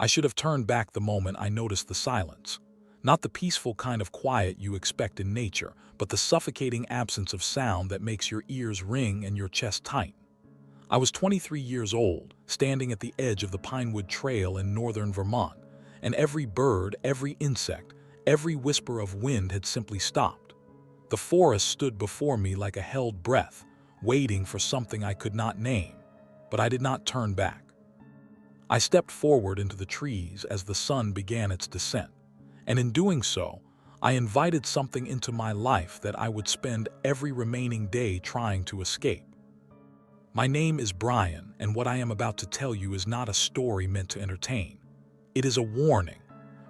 I should have turned back the moment I noticed the silence. Not the peaceful kind of quiet you expect in nature, but the suffocating absence of sound that makes your ears ring and your chest tight. I was 23 years old, standing at the edge of the Pinewood Trail in northern Vermont, and every bird, every insect, every whisper of wind had simply stopped. The forest stood before me like a held breath, waiting for something I could not name, but I did not turn back. I stepped forward into the trees as the sun began its descent, and in doing so, I invited something into my life that I would spend every remaining day trying to escape. My name is Brian, and what I am about to tell you is not a story meant to entertain. It is a warning.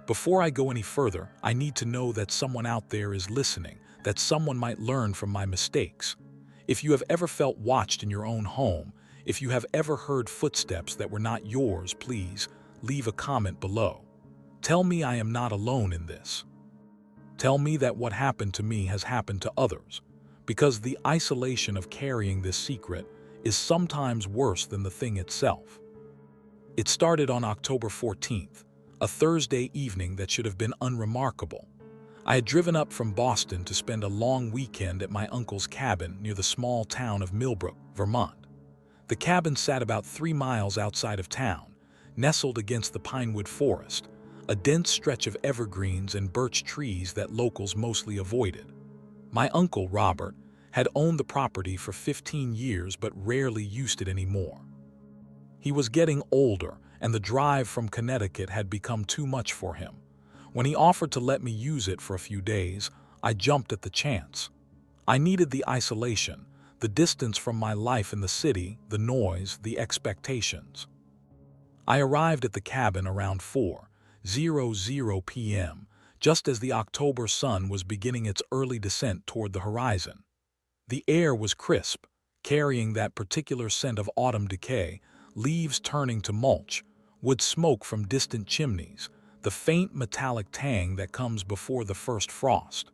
Before I go any further, I need to know that someone out there is listening, that someone might learn from my mistakes. If you have ever felt watched in your own home, if you have ever heard footsteps that were not yours, please leave a comment below. Tell me I am not alone in this. Tell me that what happened to me has happened to others, because the isolation of carrying this secret is sometimes worse than the thing itself. It started on October 14th, a Thursday evening that should have been unremarkable. I had driven up from Boston to spend a long weekend at my uncle's cabin near the small town of Millbrook, Vermont. The cabin sat about 3 miles outside of town, nestled against the Pinewood Forest, a dense stretch of evergreens and birch trees that locals mostly avoided. My uncle, Robert, had owned the property for 15 years but rarely used it anymore. He was getting older, and the drive from Connecticut had become too much for him. When he offered to let me use it for a few days, I jumped at the chance. I needed the isolation, the distance from my life in the city, the noise, the expectations. I arrived at the cabin around 4:00 p.m., just as the October sun was beginning its early descent toward the horizon. The air was crisp, carrying that particular scent of autumn decay, leaves turning to mulch, wood smoke from distant chimneys, the faint metallic tang that comes before the first frost.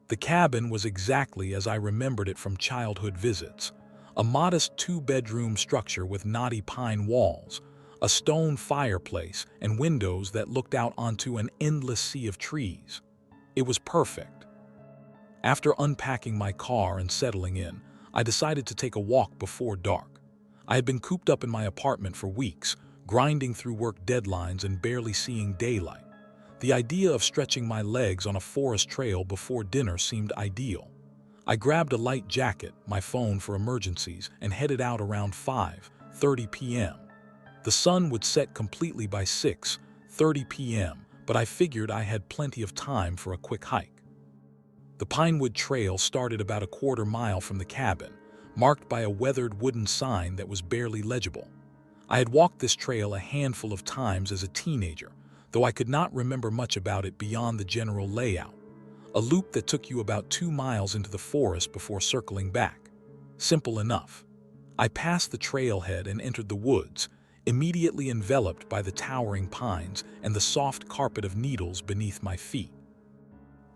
The cabin was exactly as I remembered it from childhood visits, a modest 2-bedroom structure with knotty pine walls, a stone fireplace, and windows that looked out onto an endless sea of trees. It was perfect. After unpacking my car and settling in, I decided to take a walk before dark. I had been cooped up in my apartment for weeks, grinding through work deadlines and barely seeing daylight. The idea of stretching my legs on a forest trail before dinner seemed ideal. I grabbed a light jacket, my phone for emergencies, and headed out around 5:30 p.m. The sun would set completely by 6:30 p.m., but I figured I had plenty of time for a quick hike. The Pinewood Trail started about a quarter mile from the cabin, marked by a weathered wooden sign that was barely legible. I had walked this trail a handful of times as a teenager, though I could not remember much about it beyond the general layout. A loop that took you about 2 miles into the forest before circling back. Simple enough. I passed the trailhead and entered the woods, immediately enveloped by the towering pines and the soft carpet of needles beneath my feet.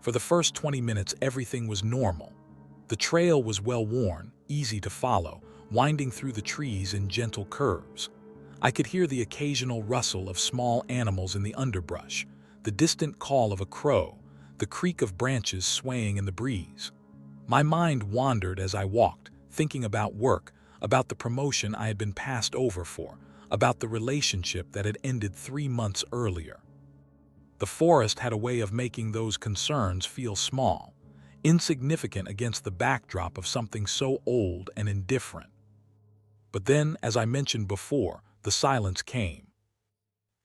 For the first 20 minutes, everything was normal. The trail was well worn, easy to follow, winding through the trees in gentle curves. I could hear the occasional rustle of small animals in the underbrush, the distant call of a crow, the creak of branches swaying in the breeze. My mind wandered as I walked, thinking about work, about the promotion I had been passed over for, about the relationship that had ended 3 months earlier. The forest had a way of making those concerns feel small, insignificant against the backdrop of something so old and indifferent. But then, as I mentioned before, the silence came.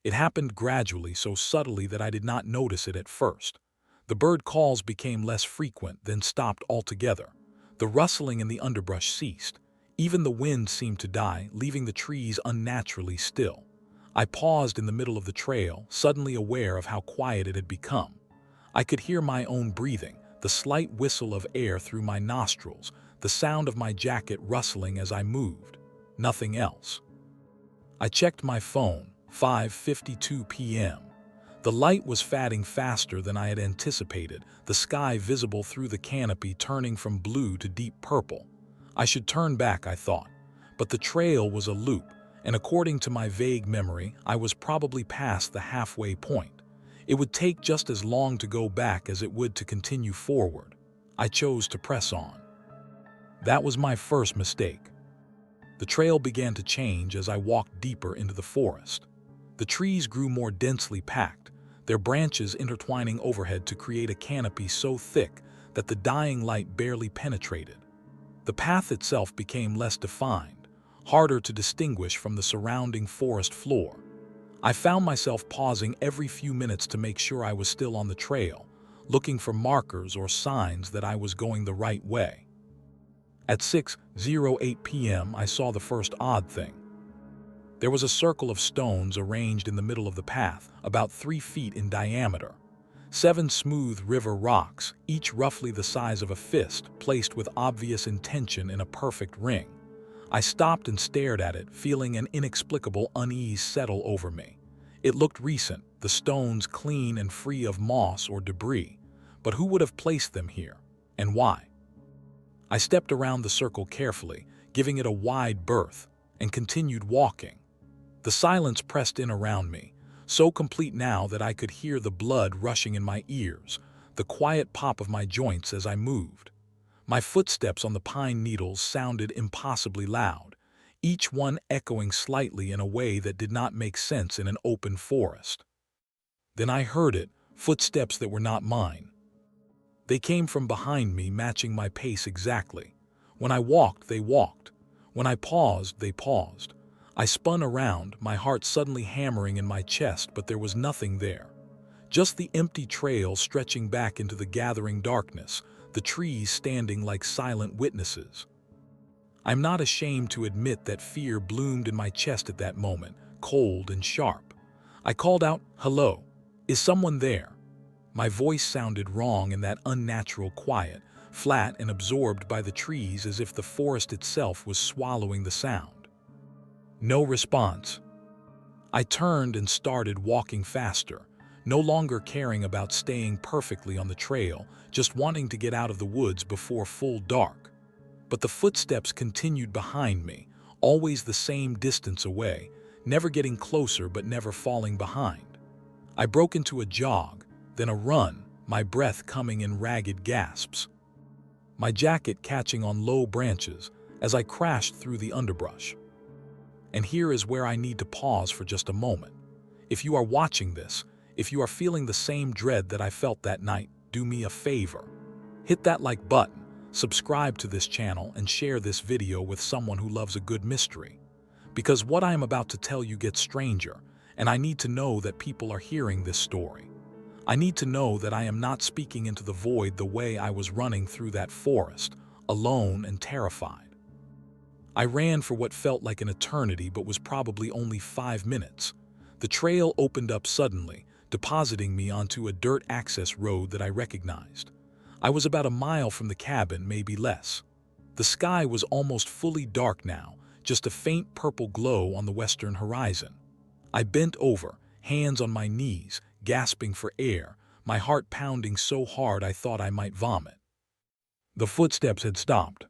It happened gradually, so subtly that I did not notice it at first. The bird calls became less frequent, then stopped altogether. The rustling in the underbrush ceased. Even the wind seemed to die, leaving the trees unnaturally still. I paused in the middle of the trail, suddenly aware of how quiet it had become. I could hear my own breathing, the slight whistle of air through my nostrils, the sound of my jacket rustling as I moved. Nothing else. I checked my phone, 5:52 p.m. The light was fading faster than I had anticipated, the sky visible through the canopy turning from blue to deep purple. I should turn back, I thought. But the trail was a loop, and according to my vague memory, I was probably past the halfway point. It would take just as long to go back as it would to continue forward. I chose to press on. That was my first mistake. The trail began to change as I walked deeper into the forest. The trees grew more densely packed, their branches intertwining overhead to create a canopy so thick that the dying light barely penetrated. The path itself became less defined, harder to distinguish from the surrounding forest floor. I found myself pausing every few minutes to make sure I was still on the trail, looking for markers or signs that I was going the right way. At 6:08 p.m., I saw the first odd thing. There was a circle of stones arranged in the middle of the path, about 3 feet in diameter. 7 smooth river rocks, each roughly the size of a fist, placed with obvious intention in a perfect ring. I stopped and stared at it, feeling an inexplicable unease settle over me. It looked recent, the stones clean and free of moss or debris. But who would have placed them here, and why? I stepped around the circle carefully, giving it a wide berth, and continued walking. The silence pressed in around me, so complete now that I could hear the blood rushing in my ears, the quiet pop of my joints as I moved. My footsteps on the pine needles sounded impossibly loud, each one echoing slightly in a way that did not make sense in an open forest. Then I heard it, footsteps that were not mine. They came from behind me, matching my pace exactly. When I walked, they walked. When I paused, they paused. I spun around, my heart suddenly hammering in my chest, but there was nothing there. Just the empty trail stretching back into the gathering darkness, the trees standing like silent witnesses. I'm not ashamed to admit that fear bloomed in my chest at that moment, cold and sharp. I called out, "Hello, is someone there?" My voice sounded wrong in that unnatural quiet, flat and absorbed by the trees as if the forest itself was swallowing the sound. No response. I turned and started walking faster, no longer caring about staying perfectly on the trail, just wanting to get out of the woods before full dark. But the footsteps continued behind me, always the same distance away, never getting closer but never falling behind. I broke into a jog, then a run, my breath coming in ragged gasps. My jacket catching on low branches as I crashed through the underbrush. And here is where I need to pause for just a moment. If you are watching this, if you are feeling the same dread that I felt that night, do me a favor. Hit that like button, subscribe to this channel, and share this video with someone who loves a good mystery. Because what I am about to tell you gets stranger, and I need to know that people are hearing this story. I need to know that I am not speaking into the void the way I was running through that forest, alone and terrified. I ran for what felt like an eternity but was probably only 5 minutes. The trail opened up suddenly, depositing me onto a dirt access road that I recognized. I was about a mile from the cabin, maybe less. The sky was almost fully dark now, just a faint purple glow on the western horizon. I bent over, hands on my knees, gasping for air, my heart pounding so hard I thought I might vomit. The footsteps had stopped.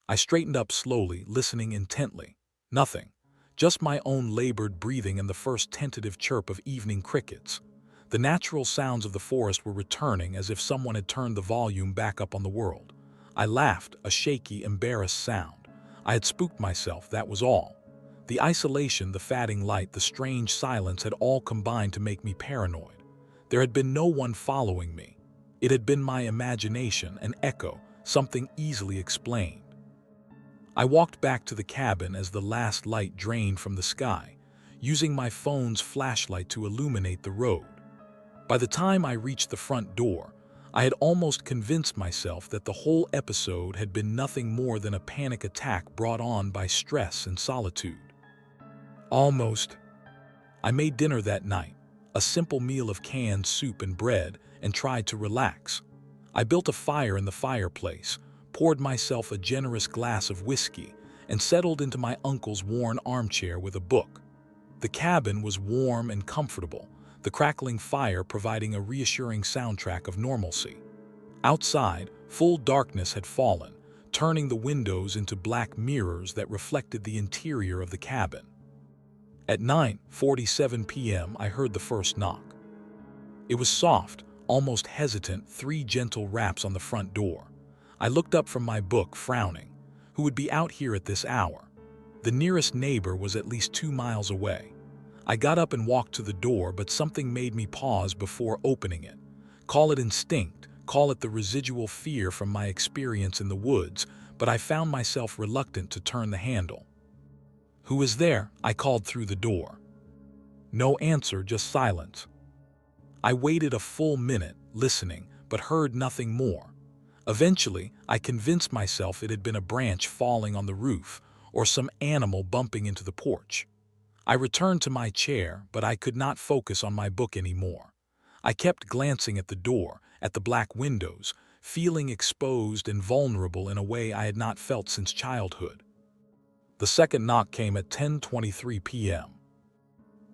I straightened up slowly, listening intently. Nothing. Just my own labored breathing and the first tentative chirp of evening crickets. The natural sounds of the forest were returning as if someone had turned the volume back up on the world. I laughed, a shaky, embarrassed sound. I had spooked myself, that was all. The isolation, the fading light, the strange silence had all combined to make me paranoid. There had been no one following me. It had been my imagination, an echo, something easily explained. I walked back to the cabin as the last light drained from the sky, using my phone's flashlight to illuminate the road. By the time I reached the front door, I had almost convinced myself that the whole episode had been nothing more than a panic attack brought on by stress and solitude. Almost. I made dinner that night, a simple meal of canned soup and bread, and tried to relax. I built a fire in the fireplace, poured myself a generous glass of whiskey, and settled into my uncle's worn armchair with a book. The cabin was warm and comfortable, the crackling fire providing a reassuring soundtrack of normalcy. Outside, full darkness had fallen, turning the windows into black mirrors that reflected the interior of the cabin. At 9:47 p.m., I heard the first knock. It was soft, almost hesitant, 3 gentle raps on the front door. I looked up from my book, frowning. Who would be out here at this hour? The nearest neighbor was at least 2 miles away. I got up and walked to the door, but something made me pause before opening it. Call it instinct, call it the residual fear from my experience in the woods, but I found myself reluctant to turn the handle. "Who is there?" I called through the door. No answer, just silence. I waited a full minute, listening, but heard nothing more. Eventually, I convinced myself it had been a branch falling on the roof or some animal bumping into the porch. I returned to my chair, but I could not focus on my book anymore. I kept glancing at the door, at the black windows, feeling exposed and vulnerable in a way I had not felt since childhood. The second knock came at 10:23 p.m.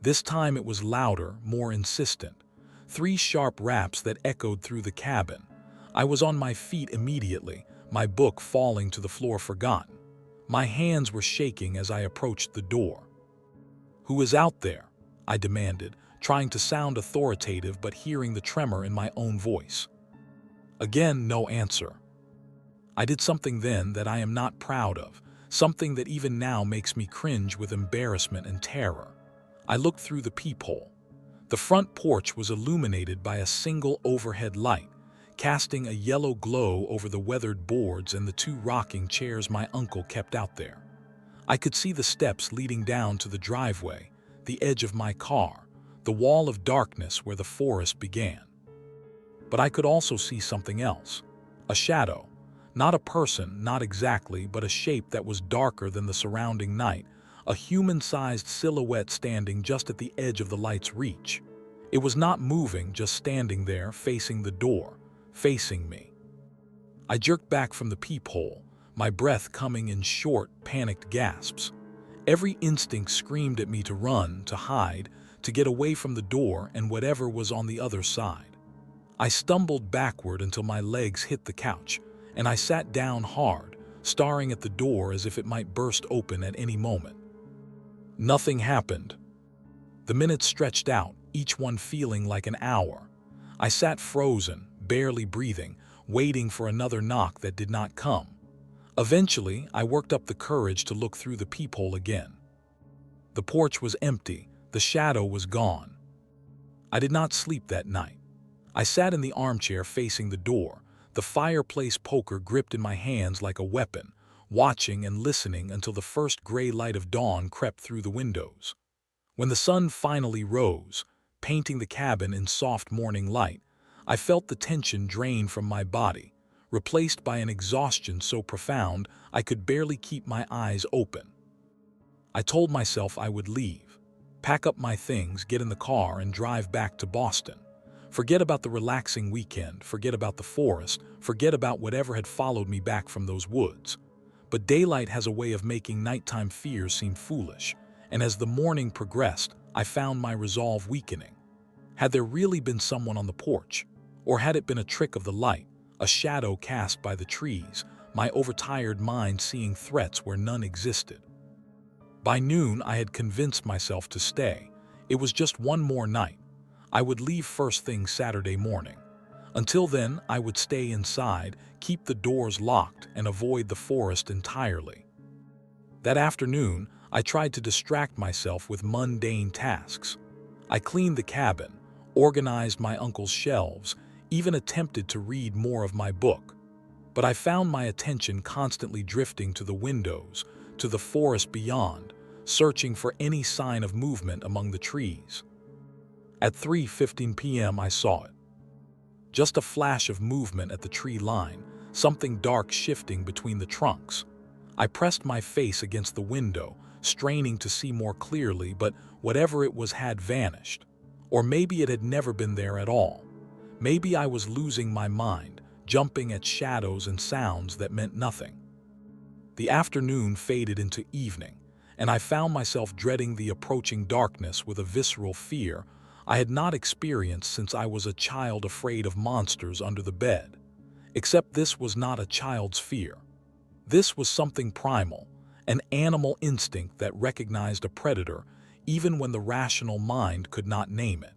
This time it was louder, more insistent. 3 sharp raps that echoed through the cabin. I was on my feet immediately, my book falling to the floor forgotten. My hands were shaking as I approached the door. "Who is out there?" I demanded, trying to sound authoritative but hearing the tremor in my own voice. Again, no answer. I did something then that I am not proud of, something that even now makes me cringe with embarrassment and terror. I looked through the peephole. The front porch was illuminated by a single overhead light, casting a yellow glow over the weathered boards and the 2 rocking chairs my uncle kept out there. I could see the steps leading down to the driveway, the edge of my car, the wall of darkness where the forest began. But I could also see something else. A shadow. Not a person, not exactly, but a shape that was darker than the surrounding night, a human-sized silhouette standing just at the edge of the light's reach. It was not moving, just standing there, facing the door, facing me. I jerked back from the peephole, my breath coming in short, panicked gasps. Every instinct screamed at me to run, to hide, to get away from the door and whatever was on the other side. I stumbled backward until my legs hit the couch, and I sat down hard, staring at the door as if it might burst open at any moment. Nothing happened. The minutes stretched out, each one feeling like an hour. I sat frozen, barely breathing, waiting for another knock that did not come. Eventually, I worked up the courage to look through the peephole again. The porch was empty, the shadow was gone. I did not sleep that night. I sat in the armchair facing the door, the fireplace poker gripped in my hands like a weapon, watching and listening until the first gray light of dawn crept through the windows. When the sun finally rose, painting the cabin in soft morning light, I felt the tension drain from my body, replaced by an exhaustion so profound I could barely keep my eyes open. I told myself I would leave, pack up my things, get in the car, and drive back to Boston. Forget about the relaxing weekend, forget about the forest, forget about whatever had followed me back from those woods. But daylight has a way of making nighttime fears seem foolish, and as the morning progressed, I found my resolve weakening. Had there really been someone on the porch? Or had it been a trick of the light, a shadow cast by the trees, my overtired mind seeing threats where none existed? By noon, I had convinced myself to stay. It was just one more night. I would leave first thing Saturday morning. Until then, I would stay inside, keep the doors locked, and avoid the forest entirely. That afternoon, I tried to distract myself with mundane tasks. I cleaned the cabin, organized my uncle's shelves, even attempted to read more of my book. But I found my attention constantly drifting to the windows, to the forest beyond, searching for any sign of movement among the trees. At 3:15 p.m. I saw it. Just a flash of movement at the tree line, something dark shifting between the trunks. I pressed my face against the window, straining to see more clearly, but whatever it was had vanished. Or maybe it had never been there at all. Maybe I was losing my mind, jumping at shadows and sounds that meant nothing. The afternoon faded into evening, and I found myself dreading the approaching darkness with a visceral fear I had not experienced since I was a child afraid of monsters under the bed. Except this was not a child's fear. This was something primal, an animal instinct that recognized a predator even when the rational mind could not name it.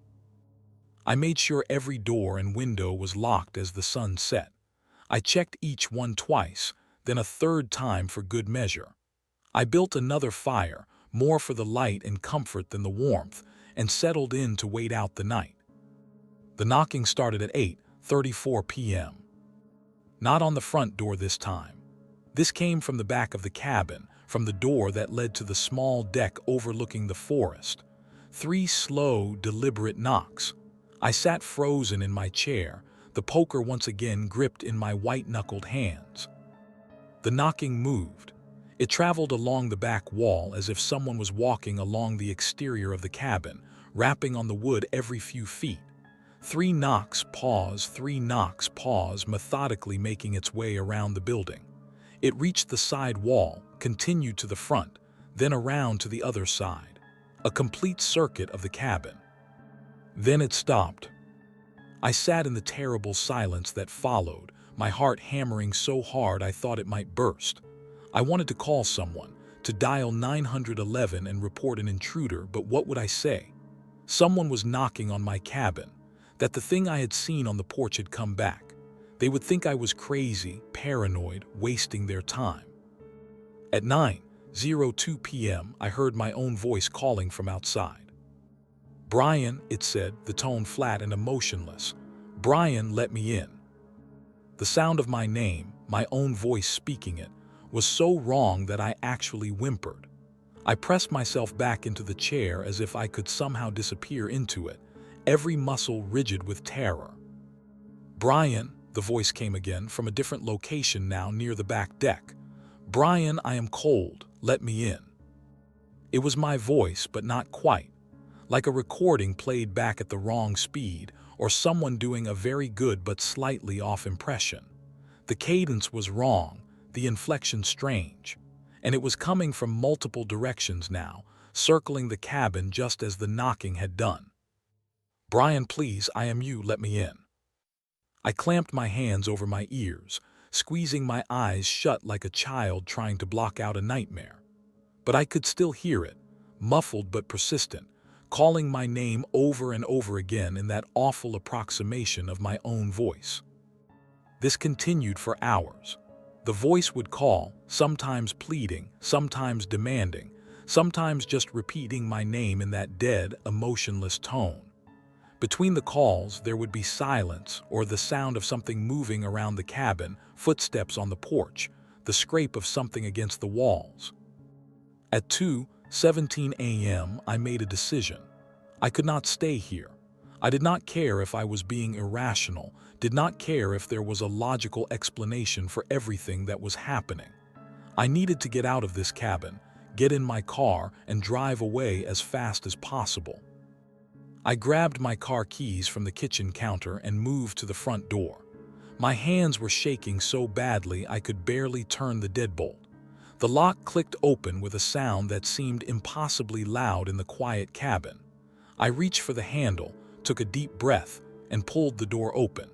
I made sure every door and window was locked as the sun set. I checked each one twice, then a third time for good measure. I built another fire, more for the light and comfort than the warmth, and settled in to wait out the night. The knocking started at 8:34 p.m. Not on the front door this time. This came from the back of the cabin, from the door that led to the small deck overlooking the forest. 3 slow, deliberate knocks. I sat frozen in my chair, the poker once again gripped in my white-knuckled hands. The knocking moved. It traveled along the back wall as if someone was walking along the exterior of the cabin, rapping on the wood every few feet. 3 knocks, pause, 3 knocks, pause, methodically making its way around the building. It reached the side wall, continued to the front, then around to the other side. A complete circuit of the cabin. Then it stopped. I sat in the terrible silence that followed, my heart hammering so hard I thought it might burst. I wanted to call someone, to dial 911 and report an intruder, but what would I say? Someone was knocking on my cabin, that the thing I had seen on the porch had come back. They would think I was crazy, paranoid, wasting their time. At 9:02 p.m., I heard my own voice calling from outside. "Brian," it said, the tone flat and emotionless. "Brian, let me in." The sound of my name, my own voice speaking it, was so wrong that I actually whimpered. I pressed myself back into the chair as if I could somehow disappear into it, every muscle rigid with terror. "Brian," the voice came again from a different location now near the back deck. "Brian, I am cold, let me in." It was my voice, but not quite. Like a recording played back at the wrong speed, or someone doing a very good but slightly off impression. The cadence was wrong, the inflection strange, and it was coming from multiple directions now, circling the cabin just as the knocking had done. "Brian, please, I am you, let me in." I clamped my hands over my ears, squeezing my eyes shut like a child trying to block out a nightmare. But I could still hear it, muffled but persistent, calling my name over and over again in that awful approximation of my own voice. This continued for hours. The voice would call, sometimes pleading, sometimes demanding, sometimes just repeating my name in that dead, emotionless tone. Between the calls, there would be silence or the sound of something moving around the cabin, footsteps on the porch, the scrape of something against the walls. At 2:17 a.m., I made a decision. I could not stay here. I did not care if I was being irrational, did not care if there was a logical explanation for everything that was happening. I needed to get out of this cabin, get in my car, and drive away as fast as possible. I grabbed my car keys from the kitchen counter and moved to the front door. My hands were shaking so badly I could barely turn the deadbolt. The lock clicked open with a sound that seemed impossibly loud in the quiet cabin. I reached for the handle, took a deep breath, and pulled the door open.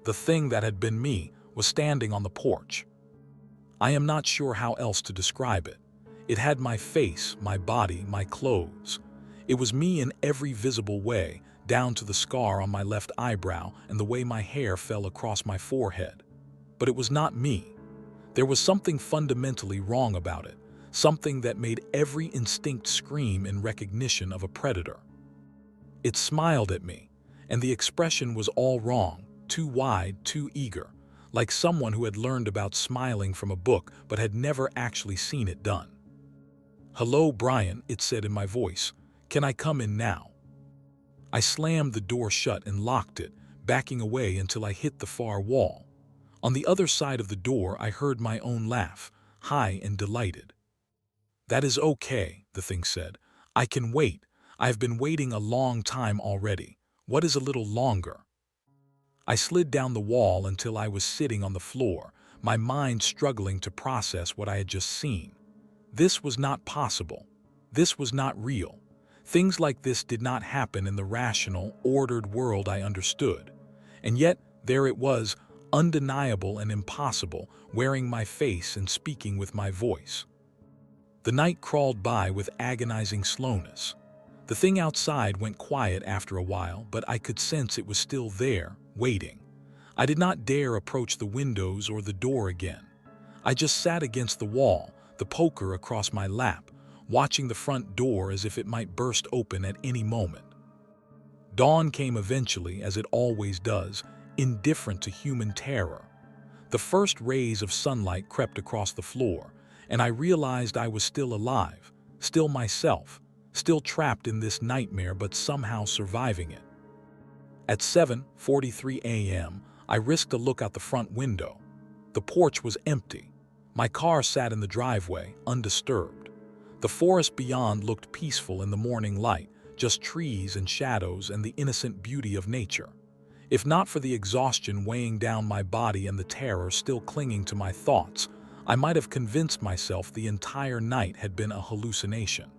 The thing that had been me was standing on the porch. I am not sure how else to describe it. It had my face, my body, my clothes. It was me in every visible way, down to the scar on my left eyebrow and the way my hair fell across my forehead. But it was not me. There was something fundamentally wrong about it, something that made every instinct scream in recognition of a predator. It smiled at me, and the expression was all wrong, too wide, too eager, like someone who had learned about smiling from a book but had never actually seen it done. "Hello, Brian," it said in my voice. "Can I come in now?" I slammed the door shut and locked it, backing away until I hit the far wall. On the other side of the door, I heard my own laugh, high and delighted. "That is okay," the thing said. "I can wait. I have been waiting a long time already. What is a little longer?" I slid down the wall until I was sitting on the floor, my mind struggling to process what I had just seen. This was not possible. This was not real. Things like this did not happen in the rational, ordered world I understood. And yet, there it was, undeniable and impossible, wearing my face and speaking with my voice. The night crawled by with agonizing slowness. The thing outside went quiet after a while, but I could sense it was still there, waiting. I did not dare approach the windows or the door again. I just sat against the wall, the poker across my lap, watching the front door as if it might burst open at any moment. Dawn came eventually, as it always does, indifferent to human terror. The first rays of sunlight crept across the floor, and I realized I was still alive, still myself, still trapped in this nightmare but somehow surviving it. At 7:43 a.m., I risked a look out the front window. The porch was empty. My car sat in the driveway, undisturbed. The forest beyond looked peaceful in the morning light, just trees and shadows and the innocent beauty of nature. If not for the exhaustion weighing down my body and the terror still clinging to my thoughts, I might have convinced myself the entire night had been a hallucination.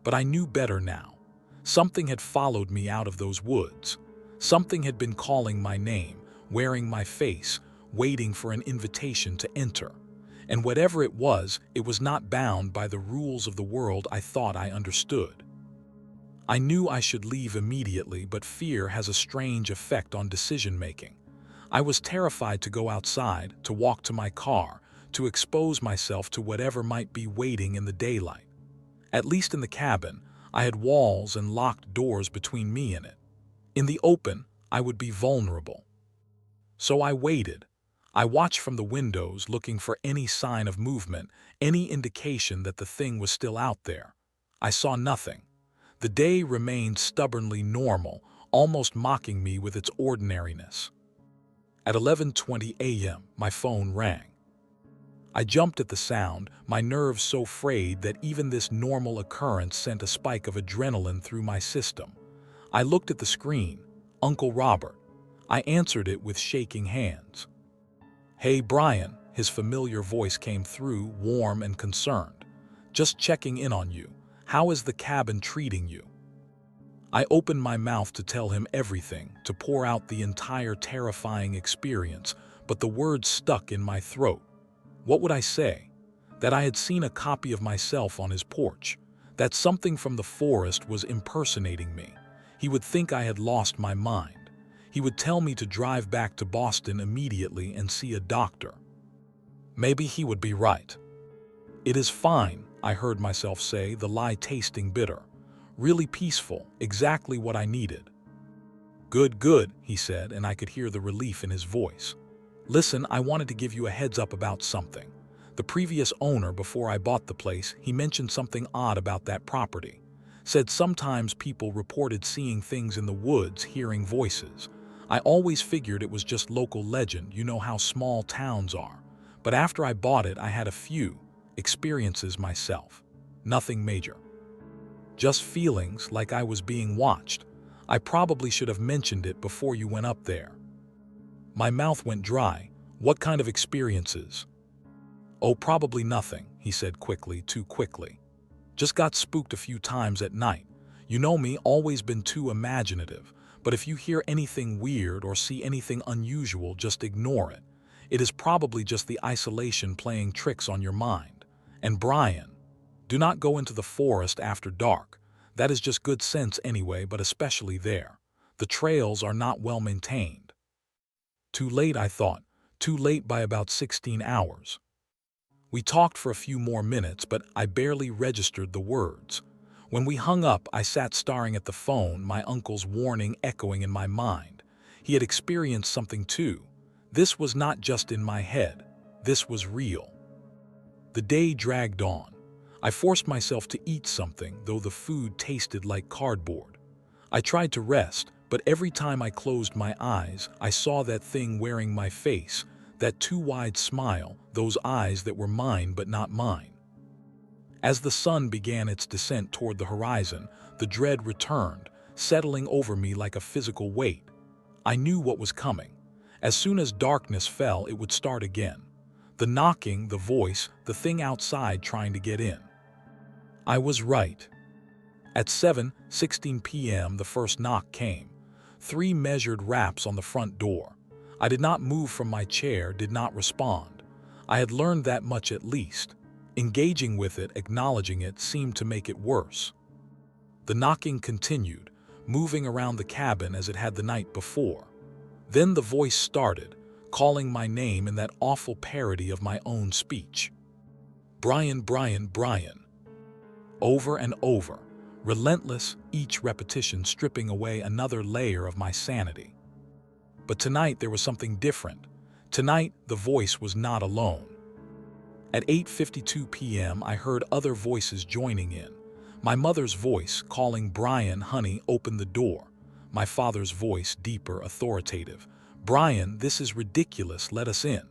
But I knew better now. Something had followed me out of those woods. Something had been calling my name, wearing my face, waiting for an invitation to enter. And whatever it was not bound by the rules of the world I thought I understood. I knew I should leave immediately, but fear has a strange effect on decision-making. I was terrified to go outside, to walk to my car, to expose myself to whatever might be waiting in the daylight. At least in the cabin, I had walls and locked doors between me and it. In the open, I would be vulnerable. So I waited. I watched from the windows, looking for any sign of movement, any indication that the thing was still out there. I saw nothing. The day remained stubbornly normal, almost mocking me with its ordinariness. At 11:20 a.m., my phone rang. I jumped at the sound, my nerves so frayed that even this normal occurrence sent a spike of adrenaline through my system. I looked at the screen. Uncle Robert. I answered it with shaking hands. "Hey, Brian," his familiar voice came through, warm and concerned. "Just checking in on you. How is the cabin treating you?" I opened my mouth to tell him everything, to pour out the entire terrifying experience, but the words stuck in my throat. What would I say? That I had seen a copy of myself on his porch, that something from the forest was impersonating me. He would think I had lost my mind. He would tell me to drive back to Boston immediately and see a doctor. Maybe he would be right. "It is fine," I heard myself say, the lie tasting bitter. "Really peaceful, exactly what I needed." "Good, good," he said, and I could hear the relief in his voice. "Listen, I wanted to give you a heads up about something. The previous owner, before I bought the place, he mentioned something odd about that property. Said sometimes people reported seeing things in the woods, hearing voices. I always figured it was just local legend, you know how small towns are. But after I bought it, I had a few experiences myself. Nothing major. Just feelings like I was being watched. I probably should have mentioned it before you went up there." My mouth went dry. "What kind of experiences?" "Oh, probably nothing," he said quickly, too quickly. "Just got spooked a few times at night. You know me, always been too imaginative. But if you hear anything weird or see anything unusual, just ignore it. It is probably just the isolation playing tricks on your mind. And Brian, do not go into the forest after dark. That is just good sense anyway, but especially there. The trails are not well maintained." Too late, I thought. Too late by about 16 hours. We talked for a few more minutes, but I barely registered the words. When we hung up, I sat staring at the phone, my uncle's warning echoing in my mind. He had experienced something too. This was not just in my head. This was real. The day dragged on. I forced myself to eat something, though the food tasted like cardboard. I tried to rest, but every time I closed my eyes, I saw that thing wearing my face, that too wide smile, those eyes that were mine but not mine. As the sun began its descent toward the horizon, the dread returned, settling over me like a physical weight. I knew what was coming. As soon as darkness fell, it would start again. The knocking, the voice, the thing outside trying to get in. I was right. At 7:16 p.m., the first knock came. 3 measured raps on the front door. I did not move from my chair, did not respond. I had learned that much at least. Engaging with it, acknowledging it, seemed to make it worse. The knocking continued, moving around the cabin as it had the night before. Then the voice started, calling my name in that awful parody of my own speech. Brian, Brian, Brian. Over and over, relentless, each repetition stripping away another layer of my sanity. But tonight there was something different. Tonight the voice was not alone. At 8:52 p.m. I heard other voices joining in. My mother's voice calling, "Brian, honey, open the door." My father's voice, deeper, authoritative. "Brian, this is ridiculous, let us in."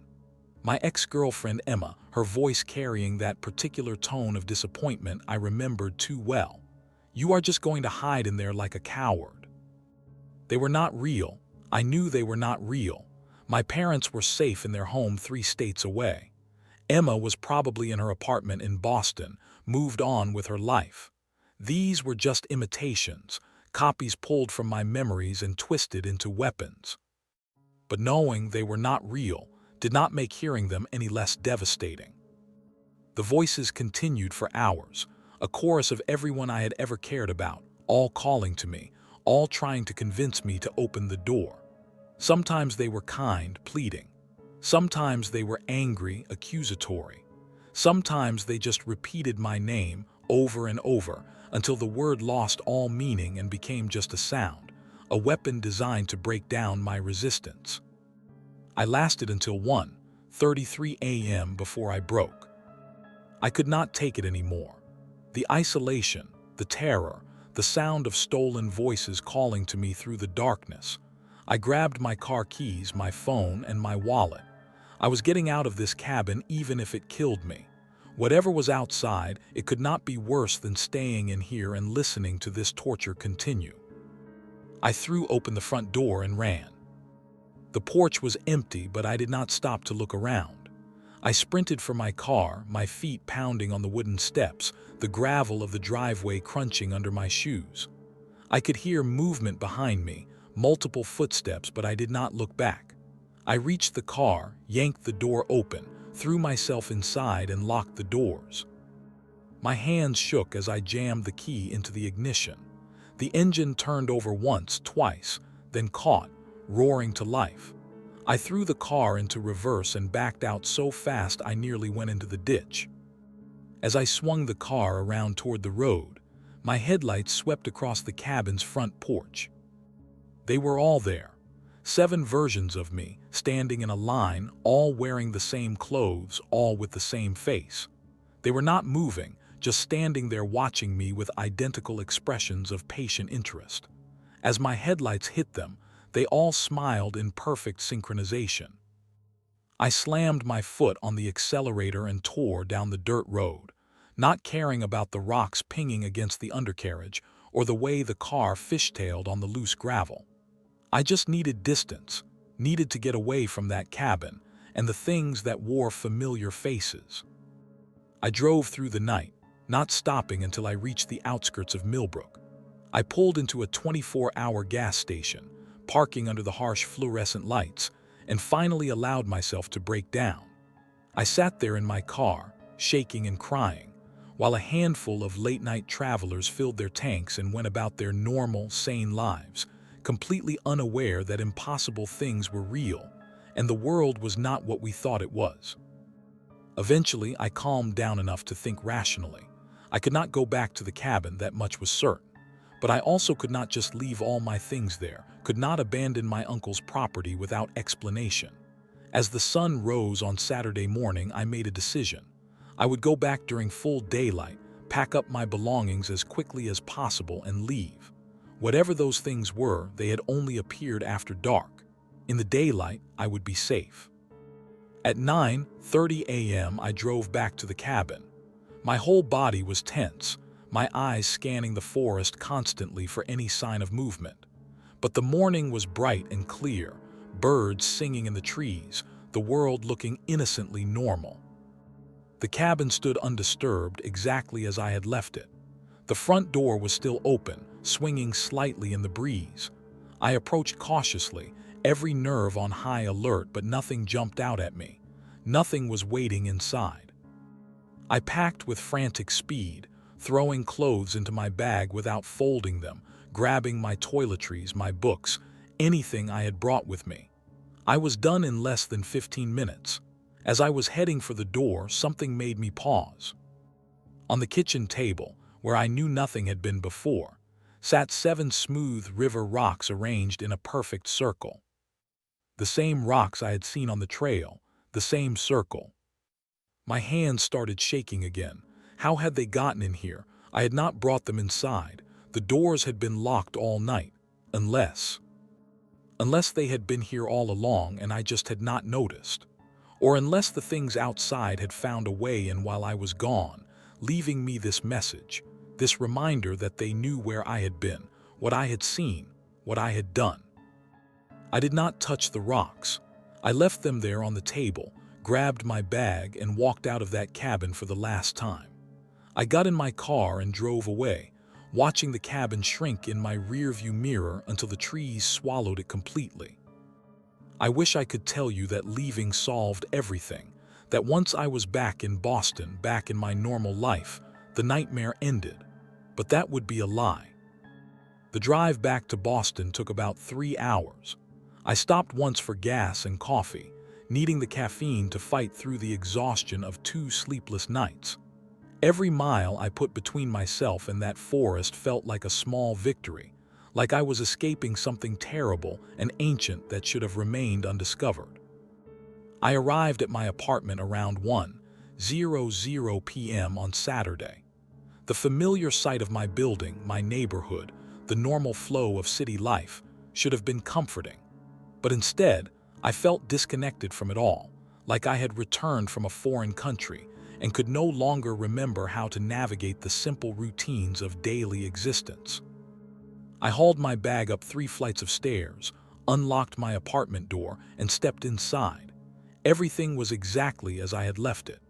My ex-girlfriend Emma, her voice carrying that particular tone of disappointment I remembered too well. "You are just going to hide in there like a coward." They were not real. I knew they were not real. My parents were safe in their home 3 states away. Emma was probably in her apartment in Boston, moved on with her life. These were just imitations, copies pulled from my memories and twisted into weapons. But knowing they were not real did not make hearing them any less devastating. The voices continued for hours, a chorus of everyone I had ever cared about, all calling to me, all trying to convince me to open the door. Sometimes they were kind, pleading. Sometimes they were angry, accusatory. Sometimes they just repeated my name over and over until the word lost all meaning and became just a sound, a weapon designed to break down my resistance. I lasted until 1:33 a.m. before I broke. I could not take it anymore. The isolation, the terror, the sound of stolen voices calling to me through the darkness. I grabbed my car keys, my phone, and my wallet. I was getting out of this cabin even if it killed me. Whatever was outside, it could not be worse than staying in here and listening to this torture continue. I threw open the front door and ran. The porch was empty, but I did not stop to look around. I sprinted for my car, my feet pounding on the wooden steps, the gravel of the driveway crunching under my shoes. I could hear movement behind me, multiple footsteps, but I did not look back. I reached the car, yanked the door open, threw myself inside and locked the doors. My hands shook as I jammed the key into the ignition. The engine turned over once, twice, then caught, roaring to life. I threw the car into reverse and backed out so fast I nearly went into the ditch. As I swung the car around toward the road, my headlights swept across the cabin's front porch. They were all there. 7 versions of me, standing in a line, all wearing the same clothes, all with the same face. They were not moving, just standing there watching me with identical expressions of patient interest. As my headlights hit them, they all smiled in perfect synchronization. I slammed my foot on the accelerator and tore down the dirt road, not caring about the rocks pinging against the undercarriage or the way the car fishtailed on the loose gravel. I just needed distance, needed to get away from that cabin and the things that wore familiar faces. I drove through the night, not stopping until I reached the outskirts of Millbrook. I pulled into a 24-hour gas station, parking under the harsh fluorescent lights, and finally allowed myself to break down. I sat there in my car, shaking and crying, while a handful of late-night travelers filled their tanks and went about their normal, sane lives, completely unaware that impossible things were real and the world was not what we thought it was. Eventually, I calmed down enough to think rationally. I could not go back to the cabin, that much was certain. But I also could not just leave all my things there, could not abandon my uncle's property without explanation. As the sun rose on Saturday morning, I made a decision. I would go back during full daylight, pack up my belongings as quickly as possible and leave. Whatever those things were, they had only appeared after dark. In the daylight, I would be safe. At 9:30 a.m., I drove back to the cabin. My whole body was tense, my eyes scanning the forest constantly for any sign of movement. But the morning was bright and clear, birds singing in the trees, the world looking innocently normal. The cabin stood undisturbed, exactly as I had left it. The front door was still open, swinging slightly in the breeze. I approached cautiously, every nerve on high alert, but nothing jumped out at me. Nothing was waiting inside. I packed with frantic speed, throwing clothes into my bag without folding them, grabbing my toiletries, my books, anything I had brought with me. I was done in less than 15 minutes. As I was heading for the door, something made me pause. On the kitchen table, where I knew nothing had been before, sat 7 smooth river rocks arranged in a perfect circle. The same rocks I had seen on the trail, the same circle. My hands started shaking again. How had they gotten in here? I had not brought them inside. The doors had been locked all night. Unless they had been here all along and I just had not noticed. Or unless the things outside had found a way in while I was gone, leaving me this message, this reminder that they knew where I had been, what I had seen, what I had done. I did not touch the rocks. I left them there on the table, grabbed my bag, and walked out of that cabin for the last time. I got in my car and drove away, watching the cabin shrink in my rearview mirror until the trees swallowed it completely. I wish I could tell you that leaving solved everything, that once I was back in Boston, back in my normal life, the nightmare ended. But that would be a lie. The drive back to Boston took about 3 hours. I stopped once for gas and coffee, needing the caffeine to fight through the exhaustion of 2 sleepless nights. Every mile I put between myself and that forest felt like a small victory, like I was escaping something terrible and ancient that should have remained undiscovered. I arrived at my apartment around 1:00 p.m. on Saturday. The familiar sight of my building, my neighborhood, the normal flow of city life should have been comforting. But instead, I felt disconnected from it all, like I had returned from a foreign country and could no longer remember how to navigate the simple routines of daily existence. I hauled my bag up 3 flights of stairs, unlocked my apartment door, and stepped inside. Everything was exactly as I had left it.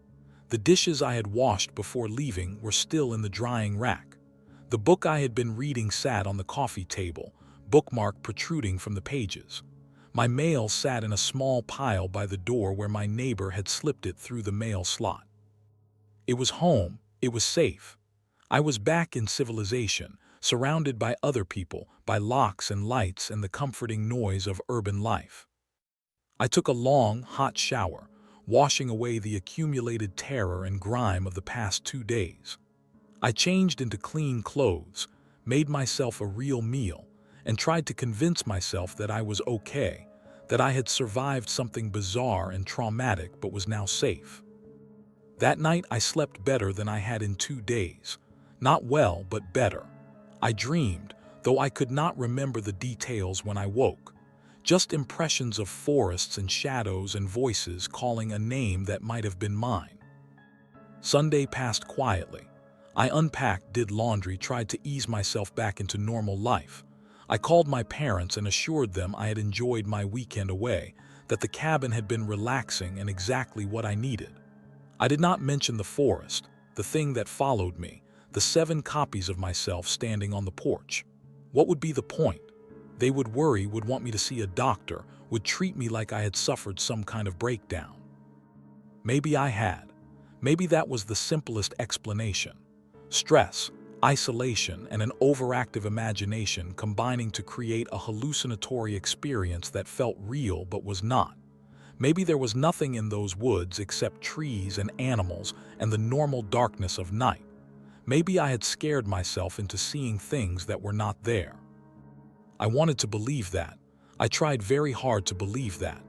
The dishes I had washed before leaving were still in the drying rack. The book I had been reading sat on the coffee table, bookmark protruding from the pages. My mail sat in a small pile by the door where my neighbor had slipped it through the mail slot. It was home, it was safe. I was back in civilization, surrounded by other people, by locks and lights and the comforting noise of urban life. I took a long, hot shower, washing away the accumulated terror and grime of the past 2 days. I changed into clean clothes, made myself a real meal, and tried to convince myself that I was okay, that I had survived something bizarre and traumatic but was now safe. That night I slept better than I had in 2 days. Not well, but better. I dreamed, though I could not remember the details when I woke. Just impressions of forests and shadows and voices calling a name that might have been mine. Sunday passed quietly. I unpacked, did laundry, tried to ease myself back into normal life. I called my parents and assured them I had enjoyed my weekend away, that the cabin had been relaxing and exactly what I needed. I did not mention the forest, the thing that followed me, the 7 copies of myself standing on the porch. What would be the point? They would worry, would want me to see a doctor, would treat me like I had suffered some kind of breakdown. Maybe I had. Maybe that was the simplest explanation. Stress, isolation, and an overactive imagination combining to create a hallucinatory experience that felt real but was not. Maybe there was nothing in those woods except trees and animals and the normal darkness of night. Maybe I had scared myself into seeing things that were not there. I wanted to believe that. I tried very hard to believe that.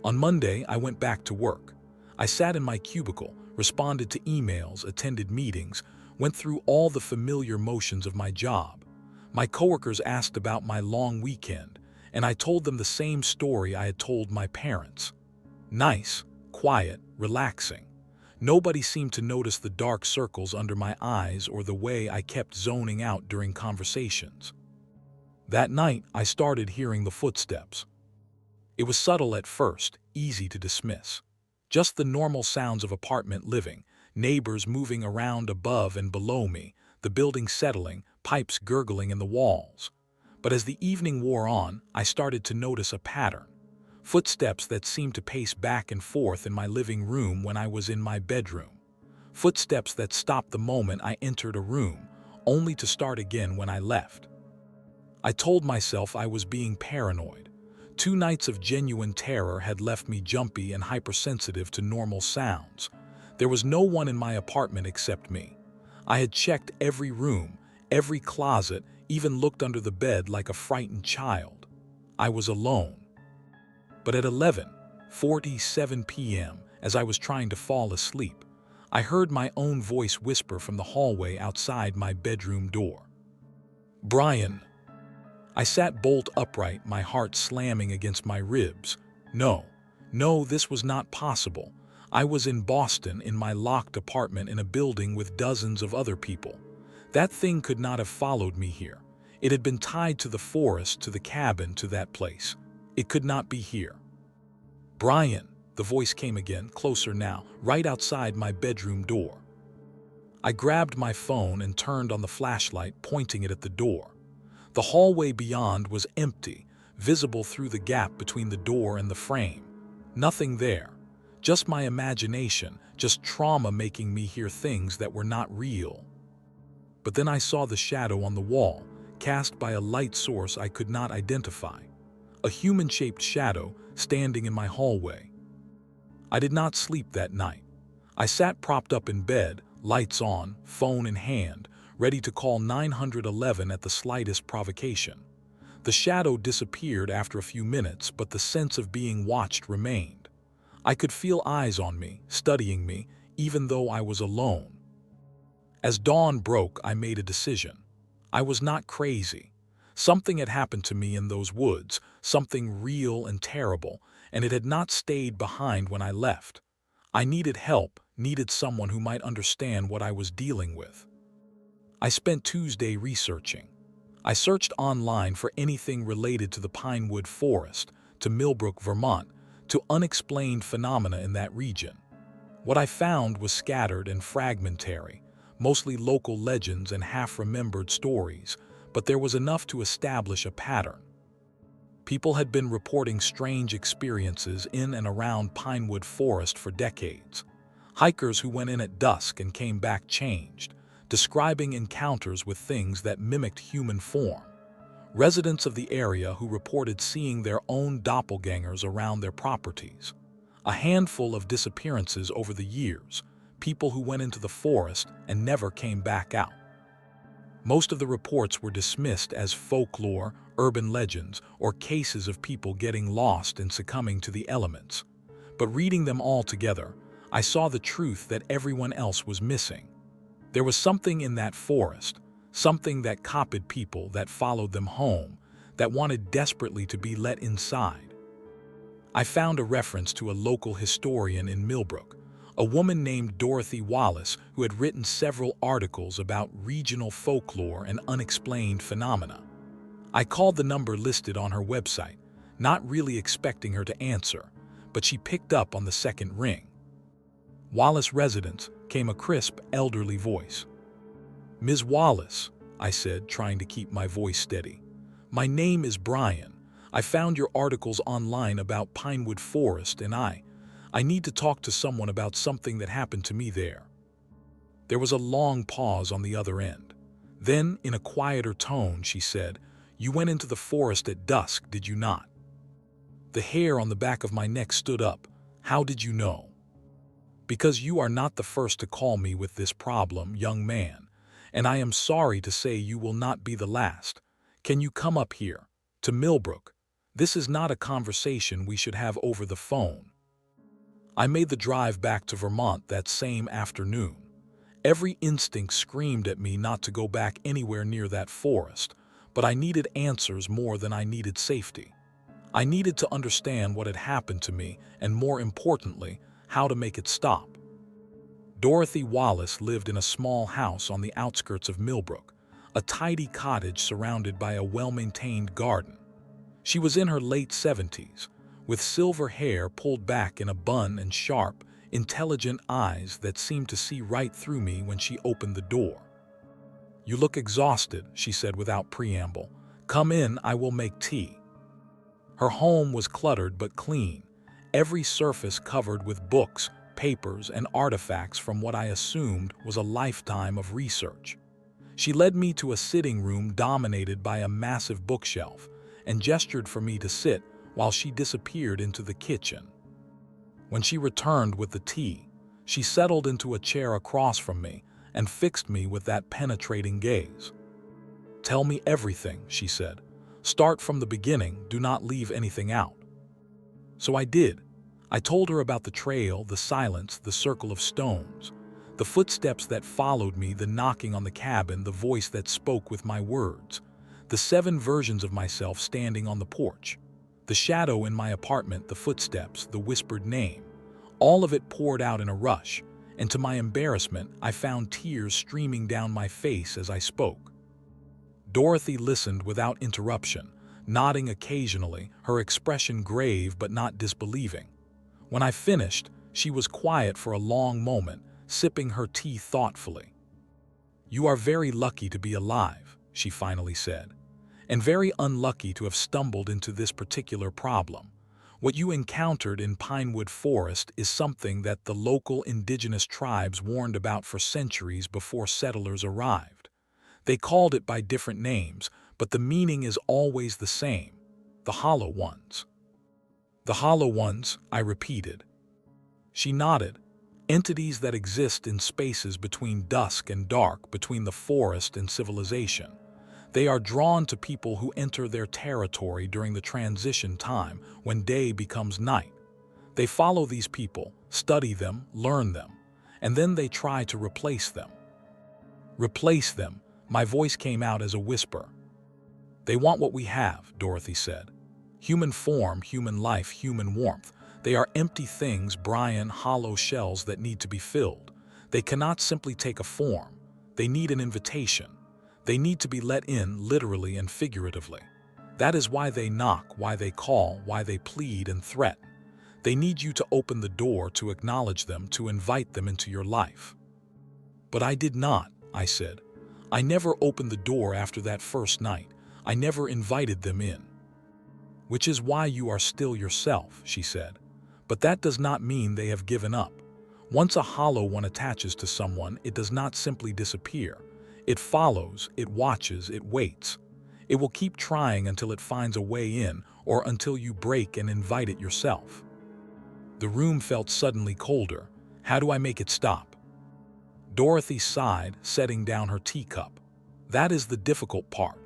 On Monday, I went back to work. I sat in my cubicle, responded to emails, attended meetings, went through all the familiar motions of my job. My coworkers asked about my long weekend, and I told them the same story I had told my parents. Nice, quiet, relaxing. Nobody seemed to notice the dark circles under my eyes or the way I kept zoning out during conversations. That night, I started hearing the footsteps. It was subtle at first, easy to dismiss. Just the normal sounds of apartment living, neighbors moving around above and below me, the building settling, pipes gurgling in the walls. But as the evening wore on, I started to notice a pattern. Footsteps that seemed to pace back and forth in my living room when I was in my bedroom. Footsteps that stopped the moment I entered a room, only to start again when I left. I told myself I was being paranoid. 2 nights of genuine terror had left me jumpy and hypersensitive to normal sounds. There was no one in my apartment except me. I had checked every room, every closet, even looked under the bed like a frightened child. I was alone. But at 11:47 p.m., as I was trying to fall asleep, I heard my own voice whisper from the hallway outside my bedroom door. "Brian." I sat bolt upright, my heart slamming against my ribs. No, this was not possible. I was in Boston, in my locked apartment in a building with dozens of other people. That thing could not have followed me here. It had been tied to the forest, to the cabin, to that place. It could not be here. "Brian," the voice came again, closer now, right outside my bedroom door. I grabbed my phone and turned on the flashlight, pointing it at the door. The hallway beyond was empty, visible through the gap between the door and the frame. Nothing there. Just my imagination, just trauma making me hear things that were not real. But then I saw the shadow on the wall, cast by a light source I could not identify. A human-shaped shadow standing in my hallway. I did not sleep that night. I sat propped up in bed, lights on, phone in hand, ready to call 911 at the slightest provocation. The shadow disappeared after a few minutes, but the sense of being watched remained. I could feel eyes on me, studying me, even though I was alone. As dawn broke, I made a decision. I was not crazy. Something had happened to me in those woods, something real and terrible, and it had not stayed behind when I left. I needed help, needed someone who might understand what I was dealing with. I spent Tuesday researching. I searched online for anything related to the Pinewood Forest, to Millbrook, Vermont, to unexplained phenomena in that region. What I found was scattered and fragmentary, mostly local legends and half-remembered stories, but there was enough to establish a pattern. People had been reporting strange experiences in and around Pinewood Forest for decades. Hikers who went in at dusk and came back changed, describing encounters with things that mimicked human form. Residents of the area who reported seeing their own doppelgangers around their properties. A handful of disappearances over the years, people who went into the forest and never came back out. Most of the reports were dismissed as folklore, urban legends, or cases of people getting lost and succumbing to the elements. But reading them all together, I saw the truth that everyone else was missing. There was something in that forest, something that copied people, that followed them home, that wanted desperately to be let inside. I found a reference to a local historian in Millbrook, a woman named Dorothy Wallace, who had written several articles about regional folklore and unexplained phenomena. I called the number listed on her website, not really expecting her to answer, but she picked up on the second ring. "Wallace residence," came a crisp, elderly voice. "Ms. Wallace," I said, trying to keep my voice steady. "My name is Brian. I found your articles online about Pinewood Forest, and I need to talk to someone about something that happened to me there." There was a long pause on the other end. Then, in a quieter tone, she said, "You went into the forest at dusk, did you not?" The hair on the back of my neck stood up. "How did you know?" "Because you are not the first to call me with this problem, young man, and I am sorry to say you will not be the last. Can you come up here, to Millbrook? This is not a conversation we should have over the phone." I made the drive back to Vermont that same afternoon. Every instinct screamed at me not to go back anywhere near that forest, but I needed answers more than I needed safety. I needed to understand what had happened to me, and more importantly, how to make it stop. Dorothy Wallace lived in a small house on the outskirts of Millbrook, a tidy cottage surrounded by a well-maintained garden. She was in her late 70s, with silver hair pulled back in a bun and sharp, intelligent eyes that seemed to see right through me when she opened the door. "You look exhausted," she said without preamble. "Come in, I will make tea." Her home was cluttered but clean, every surface covered with books, papers, and artifacts from what I assumed was a lifetime of research. She led me to a sitting room dominated by a massive bookshelf and gestured for me to sit while she disappeared into the kitchen. When she returned with the tea, she settled into a chair across from me and fixed me with that penetrating gaze. "Tell me everything," she said. "Start from the beginning, do not leave anything out." So I did. I told her about the trail, the silence, the circle of stones, the footsteps that followed me, the knocking on the cabin, the voice that spoke with my words, the 7 versions of myself standing on the porch, the shadow in my apartment, the footsteps, the whispered name. All of it poured out in a rush, and to my embarrassment, I found tears streaming down my face as I spoke. Dorothy listened without interruption, nodding occasionally, her expression grave but not disbelieving. When I finished, she was quiet for a long moment, sipping her tea thoughtfully. "You are very lucky to be alive," she finally said, "and very unlucky to have stumbled into this particular problem. What you encountered in Pinewood Forest is something that the local indigenous tribes warned about for centuries before settlers arrived. They called it by different names, but the meaning is always the same: the Hollow Ones." "The Hollow Ones," I repeated. She nodded. "Entities that exist in spaces between dusk and dark, between the forest and civilization. They are drawn to people who enter their territory during the transition time when day becomes night. They follow these people, study them, learn them, and then they try to replace them." "Replace them," my voice came out as a whisper. "They want what we have," Dorothy said. "Human form, human life, human warmth. They are empty things, Brian, hollow shells that need to be filled. They cannot simply take a form. They need an invitation. They need to be let in, literally and figuratively. That is why they knock, why they call, why they plead and threaten. They need you to open the door, to acknowledge them, to invite them into your life." "But I did not," I said. "I never opened the door after that first night. I never invited them in." "Which is why you are still yourself," she said. "But that does not mean they have given up. Once a hollow one attaches to someone, it does not simply disappear. It follows, it watches, it waits. It will keep trying until it finds a way in, or until you break and invite it yourself." The room felt suddenly colder. "How do I make it stop?" Dorothy sighed, setting down her teacup. "That is the difficult part.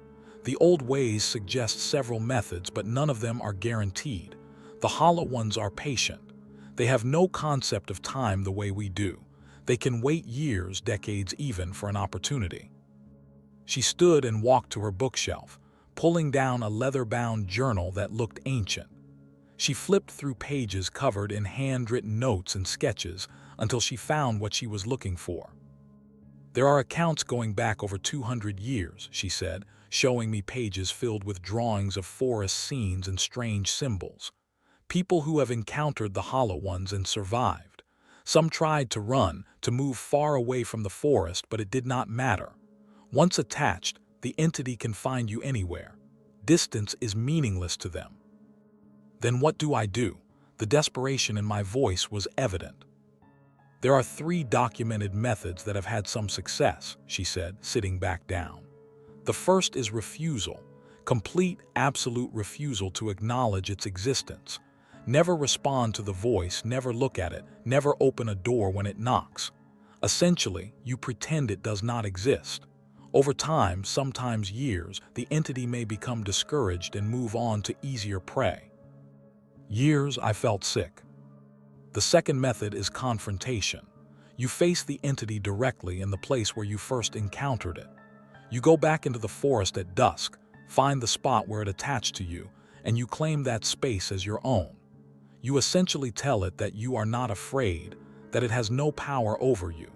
The old ways suggest several methods, but none of them are guaranteed. The Hollow Ones are patient. They have no concept of time the way we do. They can wait years, decades even, for an opportunity." She stood and walked to her bookshelf, pulling down a leather-bound journal that looked ancient. She flipped through pages covered in handwritten notes and sketches until she found what she was looking for. "There are accounts going back over 200 years, she said, showing me pages filled with drawings of forest scenes and strange symbols. People who have encountered the Hollow Ones and survived. Some tried to run, to move far away from the forest, but it did not matter. Once attached, the entity can find you anywhere. Distance is meaningless to them." "Then what do I do?" The desperation in my voice was evident. "There are 3 documented methods that have had some success," she said, sitting back down. "The first is refusal, complete, absolute refusal to acknowledge its existence. Never respond to the voice, never look at it, never open a door when it knocks. Essentially, you pretend it does not exist. Over time, sometimes years, the entity may become discouraged and move on to easier prey." Years, I felt sick. "The second method is confrontation. You face the entity directly in the place where you first encountered it. You go back into the forest at dusk, find the spot where it attached to you, and you claim that space as your own. You essentially tell it that you are not afraid, that it has no power over you.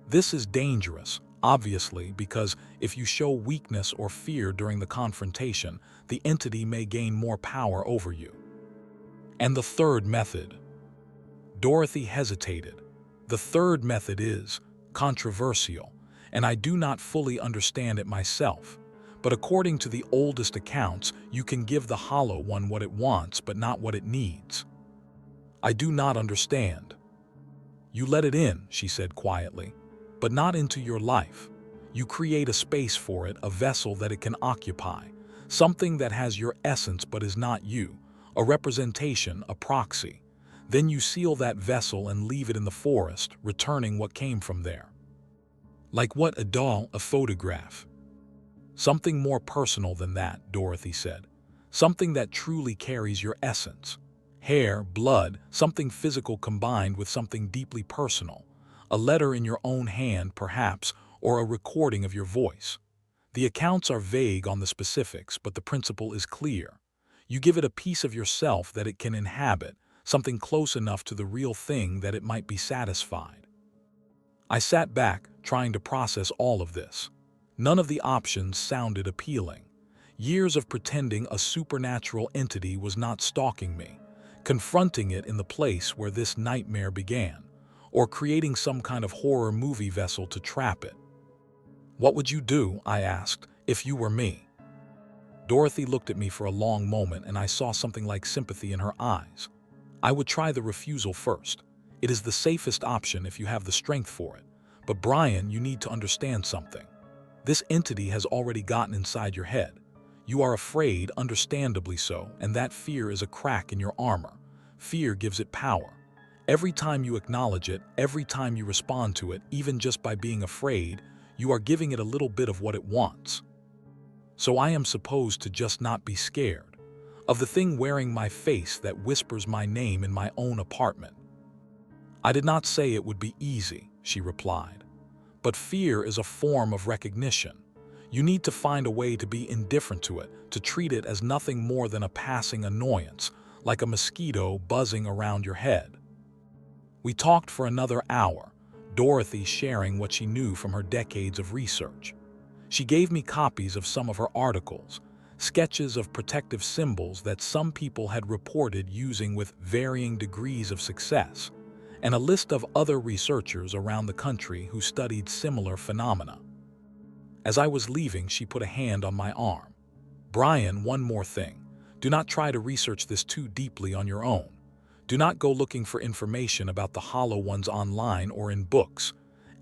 This is dangerous, obviously, because if you show weakness or fear during the confrontation, the entity may gain more power over you." "And the third method?" Dorothy hesitated. "The third method is controversial, and I do not fully understand it myself. But according to the oldest accounts, you can give the Hollow One what it wants, but not what it needs." "I do not understand." You let it in, she said quietly, but not into your life. You create a space for it, a vessel that it can occupy, something that has your essence but is not you, a representation, a proxy. Then you seal that vessel and leave it in the forest, returning what came from there. Like what? A doll, a photograph. Something more personal than that, Dorothy said. Something that truly carries your essence. Hair, blood, something physical combined with something deeply personal. A letter in your own hand, perhaps, or a recording of your voice. The accounts are vague on the specifics, but the principle is clear. You give it a piece of yourself that it can inhabit, something close enough to the real thing that it might be satisfied. I sat back, trying to process all of this. None of the options sounded appealing. Years of pretending a supernatural entity was not stalking me, confronting it in the place where this nightmare began, or creating some kind of horror movie vessel to trap it. What would you do, I asked, if you were me? Dorothy looked at me for a long moment, and I saw something like sympathy in her eyes. I would try the refusal first. It is the safest option if you have the strength for it. But Brian, you need to understand something. This entity has already gotten inside your head. You are afraid, understandably so, and that fear is a crack in your armor. Fear gives it power. Every time you acknowledge it, every time you respond to it, even just by being afraid, you are giving it a little bit of what it wants. So I am supposed to just not be scared of the thing wearing my face that whispers my name in my own apartment. I did not say it would be easy, she replied. But fear is a form of recognition. You need to find a way to be indifferent to it, to treat it as nothing more than a passing annoyance, like a mosquito buzzing around your head. We talked for another hour, Dorothy sharing what she knew from her decades of research. She gave me copies of some of her articles, sketches of protective symbols that some people had reported using with varying degrees of success, and a list of other researchers around the country who studied similar phenomena. As I was leaving, she put a hand on my arm. Brian, one more thing. Do not try to research this too deeply on your own. Do not go looking for information about the hollow ones online or in books.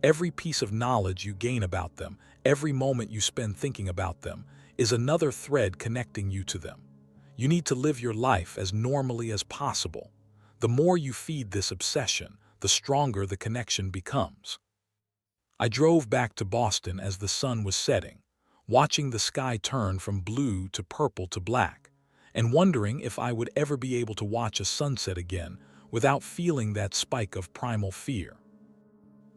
Every piece of knowledge you gain about them, every moment you spend thinking about them, is another thread connecting you to them. You need to live your life as normally as possible. The more you feed this obsession, the stronger the connection becomes. I drove back to Boston as the sun was setting, watching the sky turn from blue to purple to black, and wondering if I would ever be able to watch a sunset again without feeling that spike of primal fear.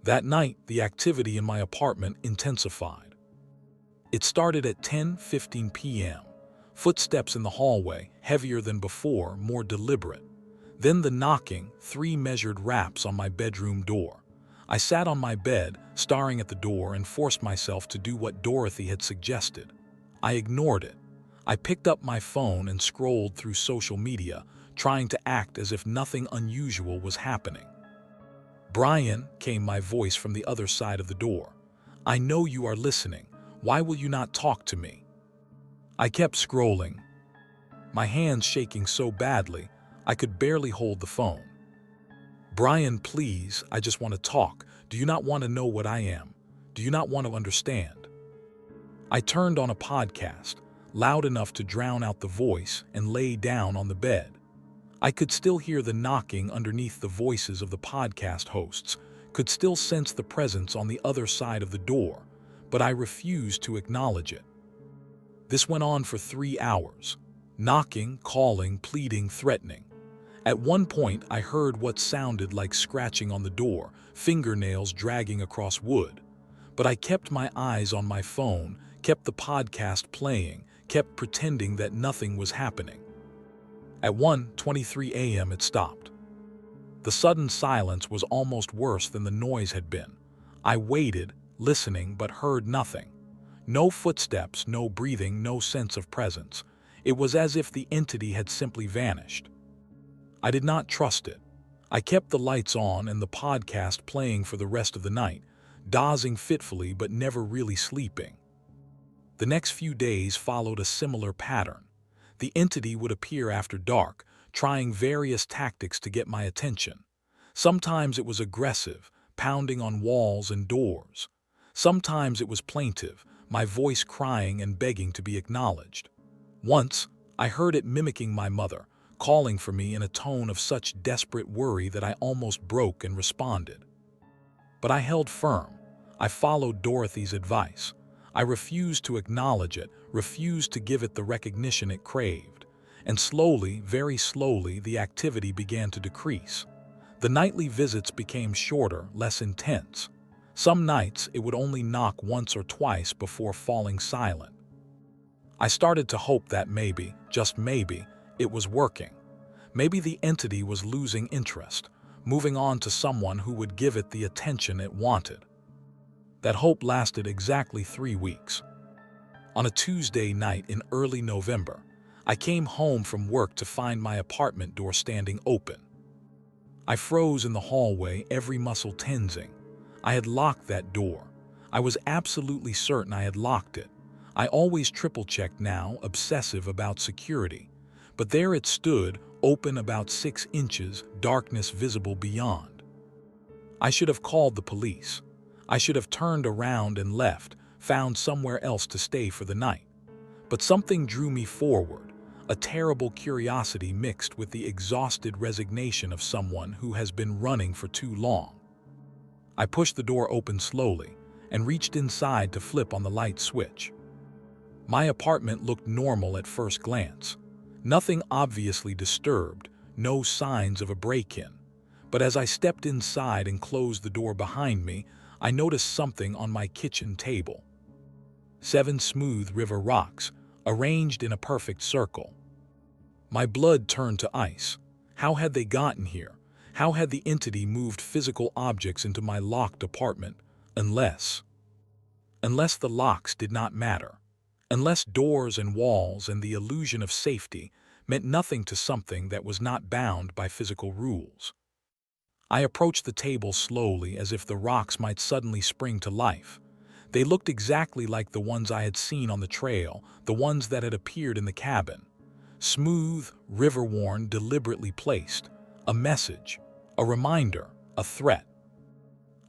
That night, the activity in my apartment intensified. It started at 10:15 p.m. Footsteps in the hallway, heavier than before, more deliberate. Then the knocking, 3 measured raps on my bedroom door. I sat on my bed, staring at the door, and forced myself to do what Dorothy had suggested. I ignored it. I picked up my phone and scrolled through social media, trying to act as if nothing unusual was happening. "Brian," came my voice from the other side of the door. "I know you are listening. Why will you not talk to me?" I kept scrolling, my hands shaking so badly I could barely hold the phone. "Brian, please, I just want to talk. Do you not want to know what I am? Do you not want to understand?" I turned on a podcast, loud enough to drown out the voice, and lay down on the bed. I could still hear the knocking underneath the voices of the podcast hosts, could still sense the presence on the other side of the door, but I refused to acknowledge it. This went on for 3 hours. Knocking, calling, pleading, threatening. At one point, I heard what sounded like scratching on the door, fingernails dragging across wood. But I kept my eyes on my phone, kept the podcast playing, kept pretending that nothing was happening. At 1:23 a.m. it stopped. The sudden silence was almost worse than the noise had been. I waited, listening, but heard nothing. No footsteps, no breathing, no sense of presence. It was as if the entity had simply vanished. I did not trust it. I kept the lights on and the podcast playing for the rest of the night, dozing fitfully but never really sleeping. The next few days followed a similar pattern. The entity would appear after dark, trying various tactics to get my attention. Sometimes it was aggressive, pounding on walls and doors. Sometimes it was plaintive, my voice crying and begging to be acknowledged. Once, I heard it mimicking my mother, calling for me in a tone of such desperate worry that I almost broke and responded. But I held firm. I followed Dorothy's advice. I refused to acknowledge it, refused to give it the recognition it craved. And slowly, very slowly, the activity began to decrease. The nightly visits became shorter, less intense. Some nights it would only knock once or twice before falling silent. I started to hope that maybe, just maybe, it was working. Maybe the entity was losing interest, moving on to someone who would give it the attention it wanted. That hope lasted exactly 3 weeks. On a Tuesday night in early November, I came home from work to find my apartment door standing open. I froze in the hallway, every muscle tensing. I had locked that door. I was absolutely certain I had locked it. I always triple-checked now, obsessive about security. But there it stood, open about 6 inches, darkness visible beyond. I should have called the police. I should have turned around and left, found somewhere else to stay for the night. But something drew me forward, a terrible curiosity mixed with the exhausted resignation of someone who has been running for too long. I pushed the door open slowly and reached inside to flip on the light switch. My apartment looked normal at first glance. Nothing obviously disturbed, no signs of a break-in. But as I stepped inside and closed the door behind me, I noticed something on my kitchen table. 7 smooth river rocks, arranged in a perfect circle. My blood turned to ice. How had they gotten here? How had the entity moved physical objects into my locked apartment? Unless the locks did not matter. Unless doors and walls and the illusion of safety meant nothing to something that was not bound by physical rules. I approached the table slowly as if the rocks might suddenly spring to life. They looked exactly like the ones I had seen on the trail, the ones that had appeared in the cabin. Smooth, river-worn, deliberately placed. A message, a reminder, a threat.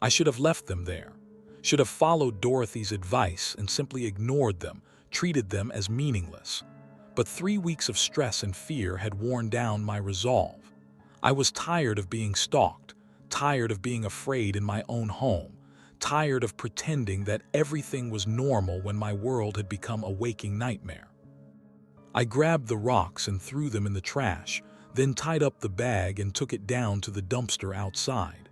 I should have left them there. Should have followed Dorothy's advice and simply ignored them, treated them as meaningless. But 3 weeks of stress and fear had worn down my resolve. I was tired of being stalked, tired of being afraid in my own home, tired of pretending that everything was normal when my world had become a waking nightmare. I grabbed the rocks and threw them in the trash, then tied up the bag and took it down to the dumpster outside.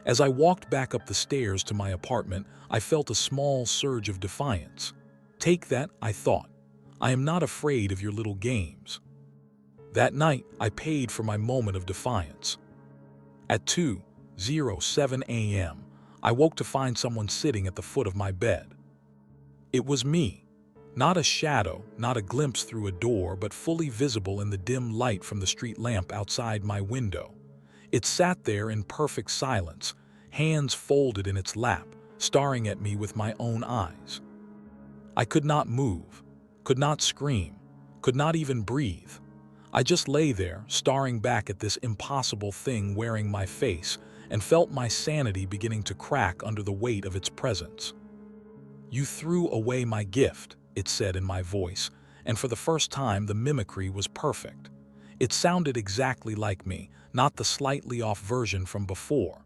As I walked back up the stairs to my apartment, I felt a small surge of defiance. Take that, I thought. I am not afraid of your little games. That night, I paid for my moment of defiance. At 2:07 a.m., I woke to find someone sitting at the foot of my bed. It was me. Not a shadow, not a glimpse through a door, but fully visible in the dim light from the street lamp outside my window. It sat there in perfect silence, hands folded in its lap, staring at me with my own eyes. I could not move, could not scream, could not even breathe. I just lay there, staring back at this impossible thing wearing my face, and felt my sanity beginning to crack under the weight of its presence. "You threw away my gift," it said in my voice, and for the first time the mimicry was perfect. It sounded exactly like me, not the slightly off version from before.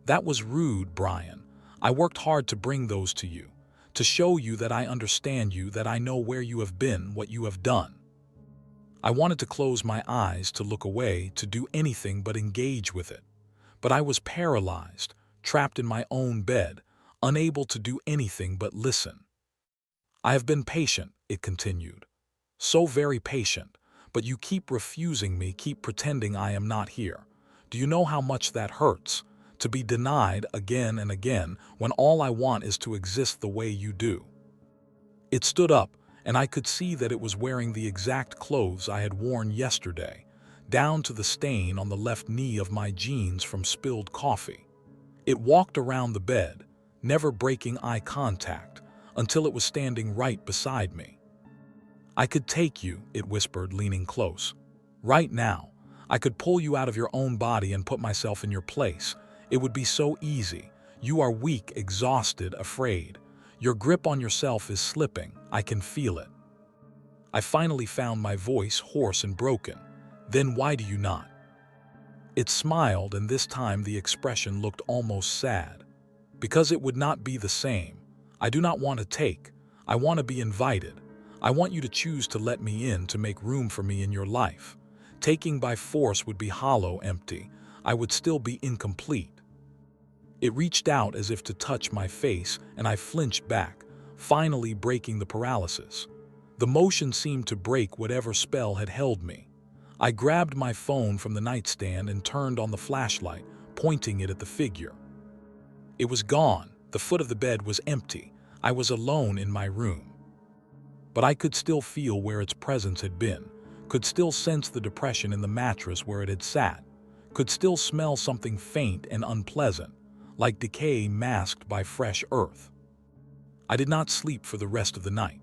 "That was rude, Brian. I worked hard to bring those to you, to show you that I understand you, that I know where you have been, what you have done." I wanted to close my eyes, to look away, to do anything but engage with it. But I was paralyzed, trapped in my own bed, unable to do anything but listen. "I have been patient," it continued. "So very patient, but you keep refusing me, keep pretending I am not here. Do you know how much that hurts? To be denied again and again when all I want is to exist the way you do." It stood up, and I could see that it was wearing the exact clothes I had worn yesterday, down to the stain on the left knee of my jeans from spilled coffee. It walked around the bed, never breaking eye contact, until it was standing right beside me. "I could take you," it whispered, leaning close. "Right now. I could pull you out of your own body and put myself in your place. It would be so easy. You are weak, exhausted, afraid. Your grip on yourself is slipping. I can feel it. I finally found my voice hoarse and broken. Then why do you not? It smiled, and this time the expression looked almost sad. Because it would not be the same. I do not want to take. I want to be invited. I want you to choose to let me in, to make room for me in your life. Taking by force would be hollow, empty. I would still be incomplete. It reached out as if to touch my face, and I flinched back, finally breaking the paralysis. The motion seemed to break whatever spell had held me. I grabbed my phone from the nightstand and turned on the flashlight, pointing it at the figure. It was gone. The foot of the bed was empty. I was alone in my room. But I could still feel where its presence had been, could still sense the depression in the mattress where it had sat, could still smell something faint and unpleasant, like decay masked by fresh earth. I did not sleep for the rest of the night.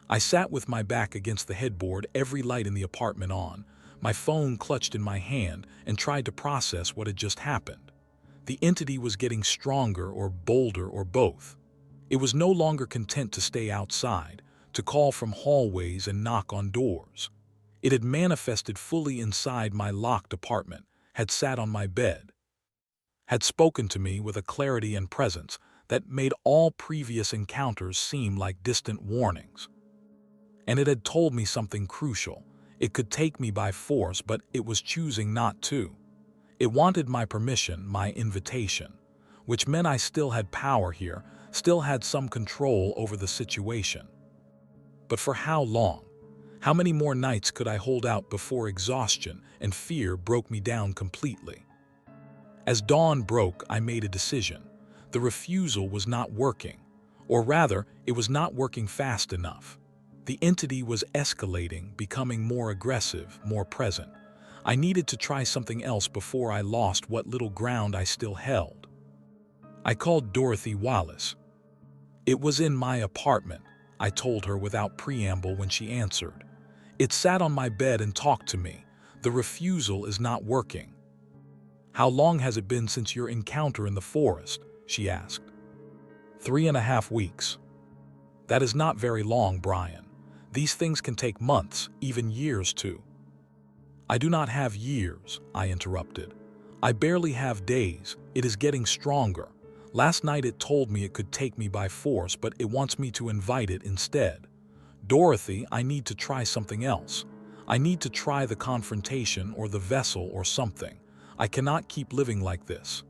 I sat with my back against the headboard, every light in the apartment on, my phone clutched in my hand, and tried to process what had just happened. The entity was getting stronger or bolder or both. It was no longer content to stay outside, to call from hallways and knock on doors. It had manifested fully inside my locked apartment, had sat on my bed, had spoken to me with a clarity and presence that made all previous encounters seem like distant warnings. And it had told me something crucial. It could take me by force, but it was choosing not to. It wanted my permission, my invitation, which meant I still had power here, still had some control over the situation. But for how long? How many more nights could I hold out before exhaustion and fear broke me down completely? As dawn broke, I made a decision. The refusal was not working, or rather, it was not working fast enough. The entity was escalating, becoming more aggressive, more present. I needed to try something else before I lost what little ground I still held. I called Dorothy Wallace. It was in my apartment, I told her without preamble when she answered. It sat on my bed and talked to me. The refusal is not working. How long has it been since your encounter in the forest? She asked. 3.5 weeks. That is not very long, Brian. These things can take months, even years too. I do not have years, I interrupted. I barely have days. It is getting stronger. Last night it told me it could take me by force, but it wants me to invite it instead. Dorothy, I need to try something else. I need to try the confrontation or the vessel or something. I cannot keep living like this.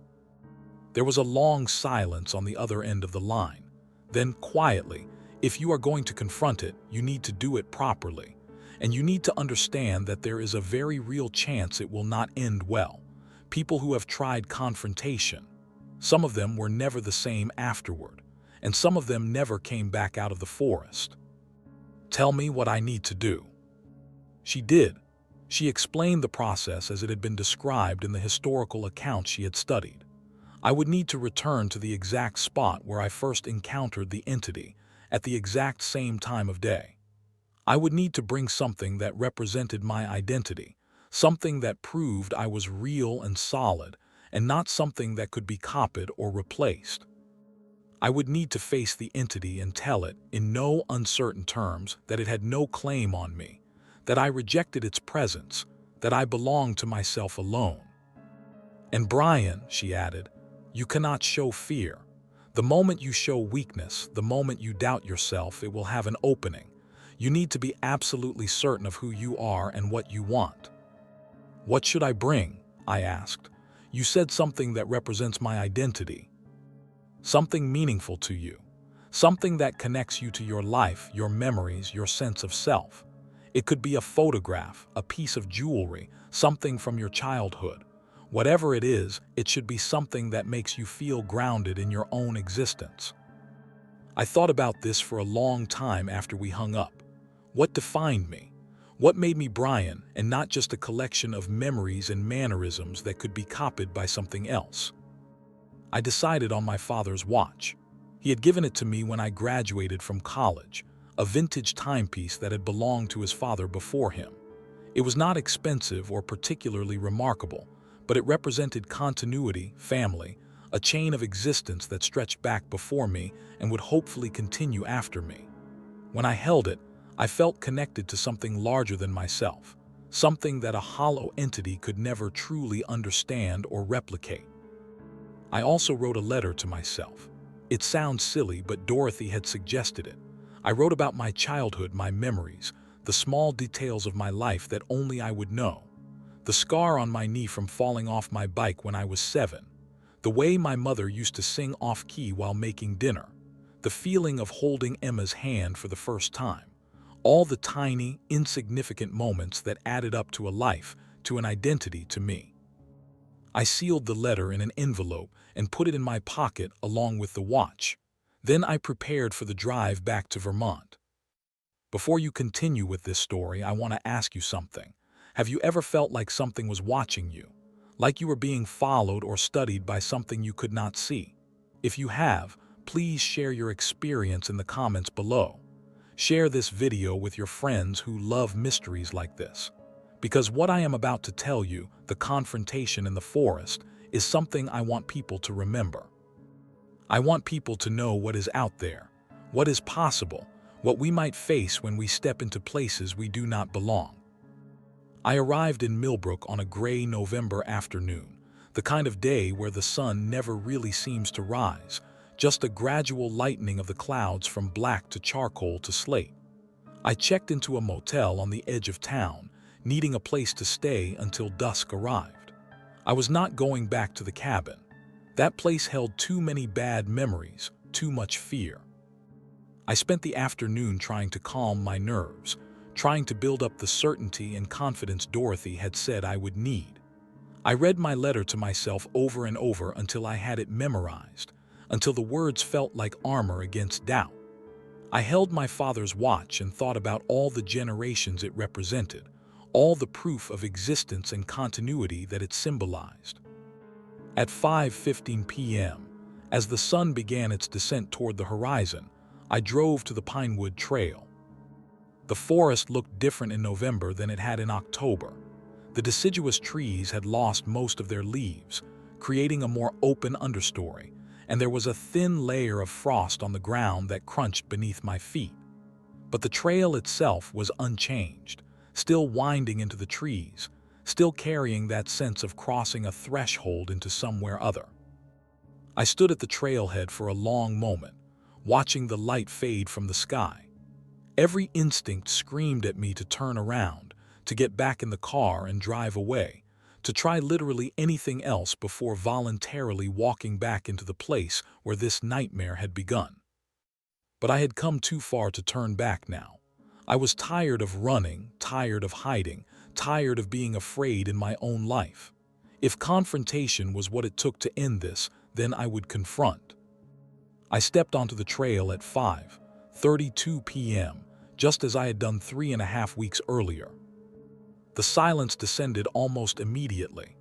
There was a long silence on the other end of the line. Then, quietly, if you are going to confront it, you need to do it properly. And you need to understand that there is a very real chance it will not end well. People who have tried confrontation, some of them were never the same afterward, and some of them never came back out of the forest. Tell me what I need to do. She did. She explained the process as it had been described in the historical accounts she had studied. I would need to return to the exact spot where I first encountered the entity, at the exact same time of day. I would need to bring something that represented my identity, something that proved I was real and solid, and not something that could be copied or replaced. I would need to face the entity and tell it, in no uncertain terms, that it had no claim on me, that I rejected its presence, that I belonged to myself alone. And Brian, she added, you cannot show fear. The moment you show weakness, the moment you doubt yourself, it will have an opening. You need to be absolutely certain of who you are and what you want. What should I bring? I asked. You said something that represents my identity. Something meaningful to you. Something that connects you to your life, your memories, your sense of self. It could be a photograph, a piece of jewelry, something from your childhood. Whatever it is, it should be something that makes you feel grounded in your own existence. I thought about this for a long time after we hung up. What defined me? What made me Brian and not just a collection of memories and mannerisms that could be copied by something else? I decided on my father's watch. He had given it to me when I graduated from college, a vintage timepiece that had belonged to his father before him. It was not expensive or particularly remarkable, but it represented continuity, family, a chain of existence that stretched back before me and would hopefully continue after me. When I held it, I felt connected to something larger than myself, something that a hollow entity could never truly understand or replicate. I also wrote a letter to myself. It sounds silly, but Dorothy had suggested it. I wrote about my childhood, my memories, the small details of my life that only I would know. The scar on my knee from falling off my bike when I was 7. The way my mother used to sing off-key while making dinner. The feeling of holding Emma's hand for the first time. All the tiny, insignificant moments that added up to a life, to an identity to me. I sealed the letter in an envelope and put it in my pocket along with the watch. Then I prepared for the drive back to Vermont. Before you continue with this story, I want to ask you something. Have you ever felt like something was watching you? Like you were being followed or studied by something you could not see? If you have, please share your experience in the comments below. Share this video with your friends who love mysteries like this. Because what I am about to tell you, the confrontation in the forest, is something I want people to remember. I want people to know what is out there, what is possible, what we might face when we step into places we do not belong. I arrived in Millbrook on a gray November afternoon, the kind of day where the sun never really seems to rise, just a gradual lightening of the clouds from black to charcoal to slate. I checked into a motel on the edge of town, needing a place to stay until dusk arrived. I was not going back to the cabin. That place held too many bad memories, too much fear. I spent the afternoon trying to calm my nerves, trying to build up the certainty and confidence Dorothy had said I would need. I read my letter to myself over and over until I had it memorized, until the words felt like armor against doubt. I held my father's watch and thought about all the generations it represented, all the proof of existence and continuity that it symbolized. At 5:15 p.m., as the sun began its descent toward the horizon, I drove to the Pinewood Trail. The forest looked different in November than it had in October. The deciduous trees had lost most of their leaves, creating a more open understory, and there was a thin layer of frost on the ground that crunched beneath my feet. But the trail itself was unchanged, still winding into the trees, still carrying that sense of crossing a threshold into somewhere other. I stood at the trailhead for a long moment, watching the light fade from the sky. Every instinct screamed at me to turn around, to get back in the car and drive away, to try literally anything else before voluntarily walking back into the place where this nightmare had begun. But I had come too far to turn back now. I was tired of running, tired of hiding, tired of being afraid in my own life. If confrontation was what it took to end this, then I would confront. I stepped onto the trail at 5:32 p.m., just as I had done 3.5 weeks earlier. The silence descended almost immediately.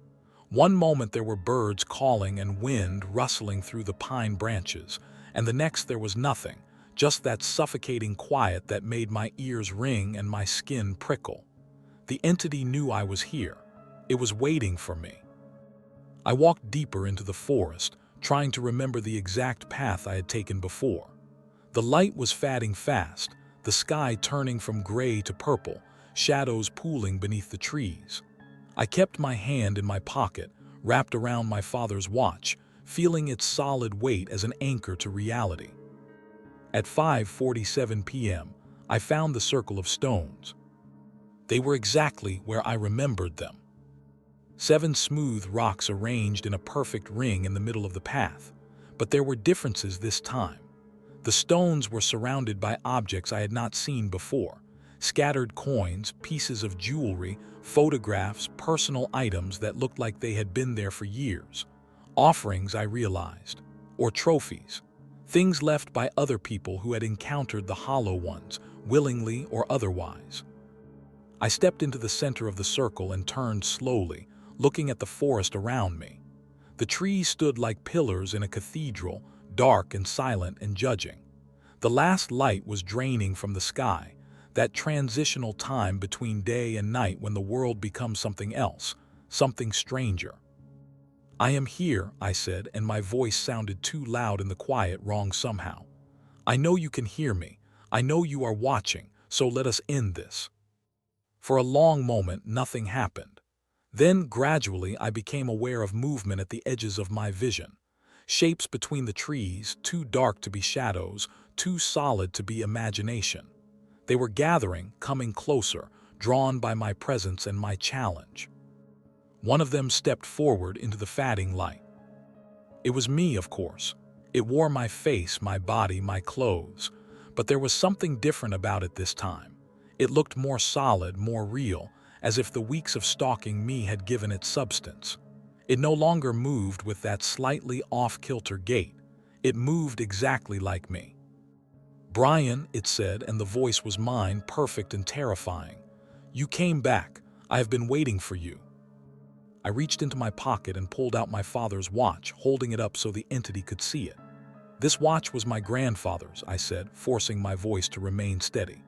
One moment there were birds calling and wind rustling through the pine branches, and the next there was nothing, just that suffocating quiet that made my ears ring and my skin prickle. The entity knew I was here. It was waiting for me. I walked deeper into the forest, trying to remember the exact path I had taken before. The light was fading fast, the sky turning from gray to purple, shadows pooling beneath the trees. I kept my hand in my pocket, wrapped around my father's watch, feeling its solid weight as an anchor to reality. At 5:47 p.m., I found the circle of stones. They were exactly where I remembered them. 7 smooth rocks arranged in a perfect ring in the middle of the path. But there were differences this time. The stones were surrounded by objects I had not seen before. Scattered coins, pieces of jewelry, photographs, personal items that looked like they had been there for years. Offerings, I realized. Or trophies. Things left by other people who had encountered the hollow ones, willingly or otherwise. I stepped into the center of the circle and turned slowly, looking at the forest around me. The trees stood like pillars in a cathedral, dark and silent and judging. The last light was draining from the sky, that transitional time between day and night when the world becomes something else, something stranger. "I am here," I said, and my voice sounded too loud in the quiet wrong somehow. "I know you can hear me. I know you are watching, so let us end this." For a long moment, nothing happened. Then, gradually, I became aware of movement at the edges of my vision. Shapes between the trees, too dark to be shadows, too solid to be imagination. They were gathering, coming closer, drawn by my presence and my challenge. One of them stepped forward into the fading light. It was me, of course. It wore my face, my body, my clothes. But there was something different about it this time. It looked more solid, more real, as if the weeks of stalking me had given it substance. It no longer moved with that slightly off-kilter gait. It moved exactly like me. "Brian," it said, and the voice was mine, perfect and terrifying. "You came back. I have been waiting for you." I reached into my pocket and pulled out my father's watch, holding it up so the entity could see it. "This watch was my grandfather's," I said, forcing my voice to remain steady.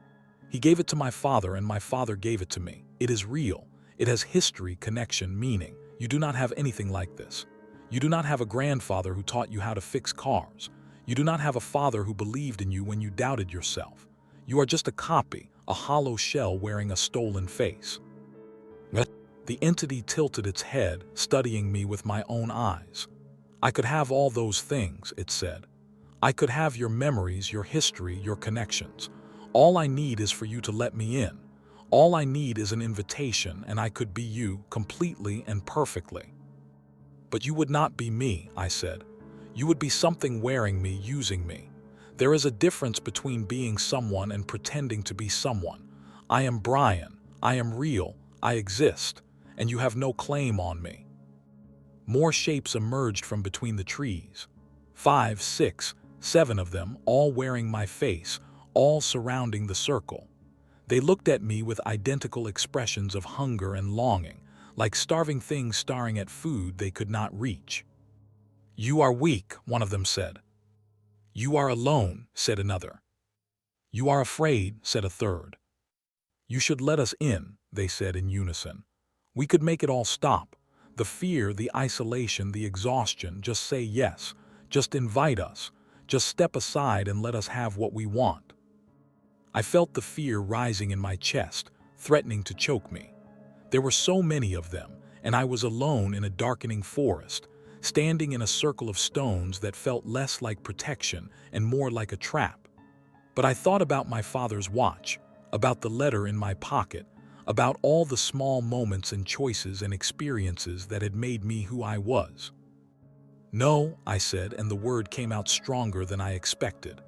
"He gave it to my father and my father gave it to me. It is real. It has history, connection, meaning. You do not have anything like this. You do not have a grandfather who taught you how to fix cars. You do not have a father who believed in you when you doubted yourself. You are just a copy, a hollow shell wearing a stolen face." The entity tilted its head, studying me with my own eyes. "I could have all those things," it said. "I could have your memories, your history, your connections. All I need is for you to let me in. All I need is an invitation, and I could be you completely and perfectly." "But you would not be me," I said. "You would be something wearing me, using me. There is a difference between being someone and pretending to be someone. I am Brian. I am real. I exist. And you have no claim on me." More shapes emerged from between the trees. 5, 6, 7 of them, all wearing my face, all surrounding the circle. They looked at me with identical expressions of hunger and longing, like starving things staring at food they could not reach. "You are weak," one of them said. "You are alone," said another. "You are afraid," said a third. "You should let us in," they said in unison. "We could make it all stop. The fear, the isolation, the exhaustion, just say yes. Just invite us. Just step aside and let us have what we want." I felt the fear rising in my chest, threatening to choke me. There were so many of them, and I was alone in a darkening forest, standing in a circle of stones that felt less like protection and more like a trap. But I thought about my father's watch, about the letter in my pocket, about all the small moments and choices and experiences that had made me who I was. "No," I said, and the word came out stronger than I expected.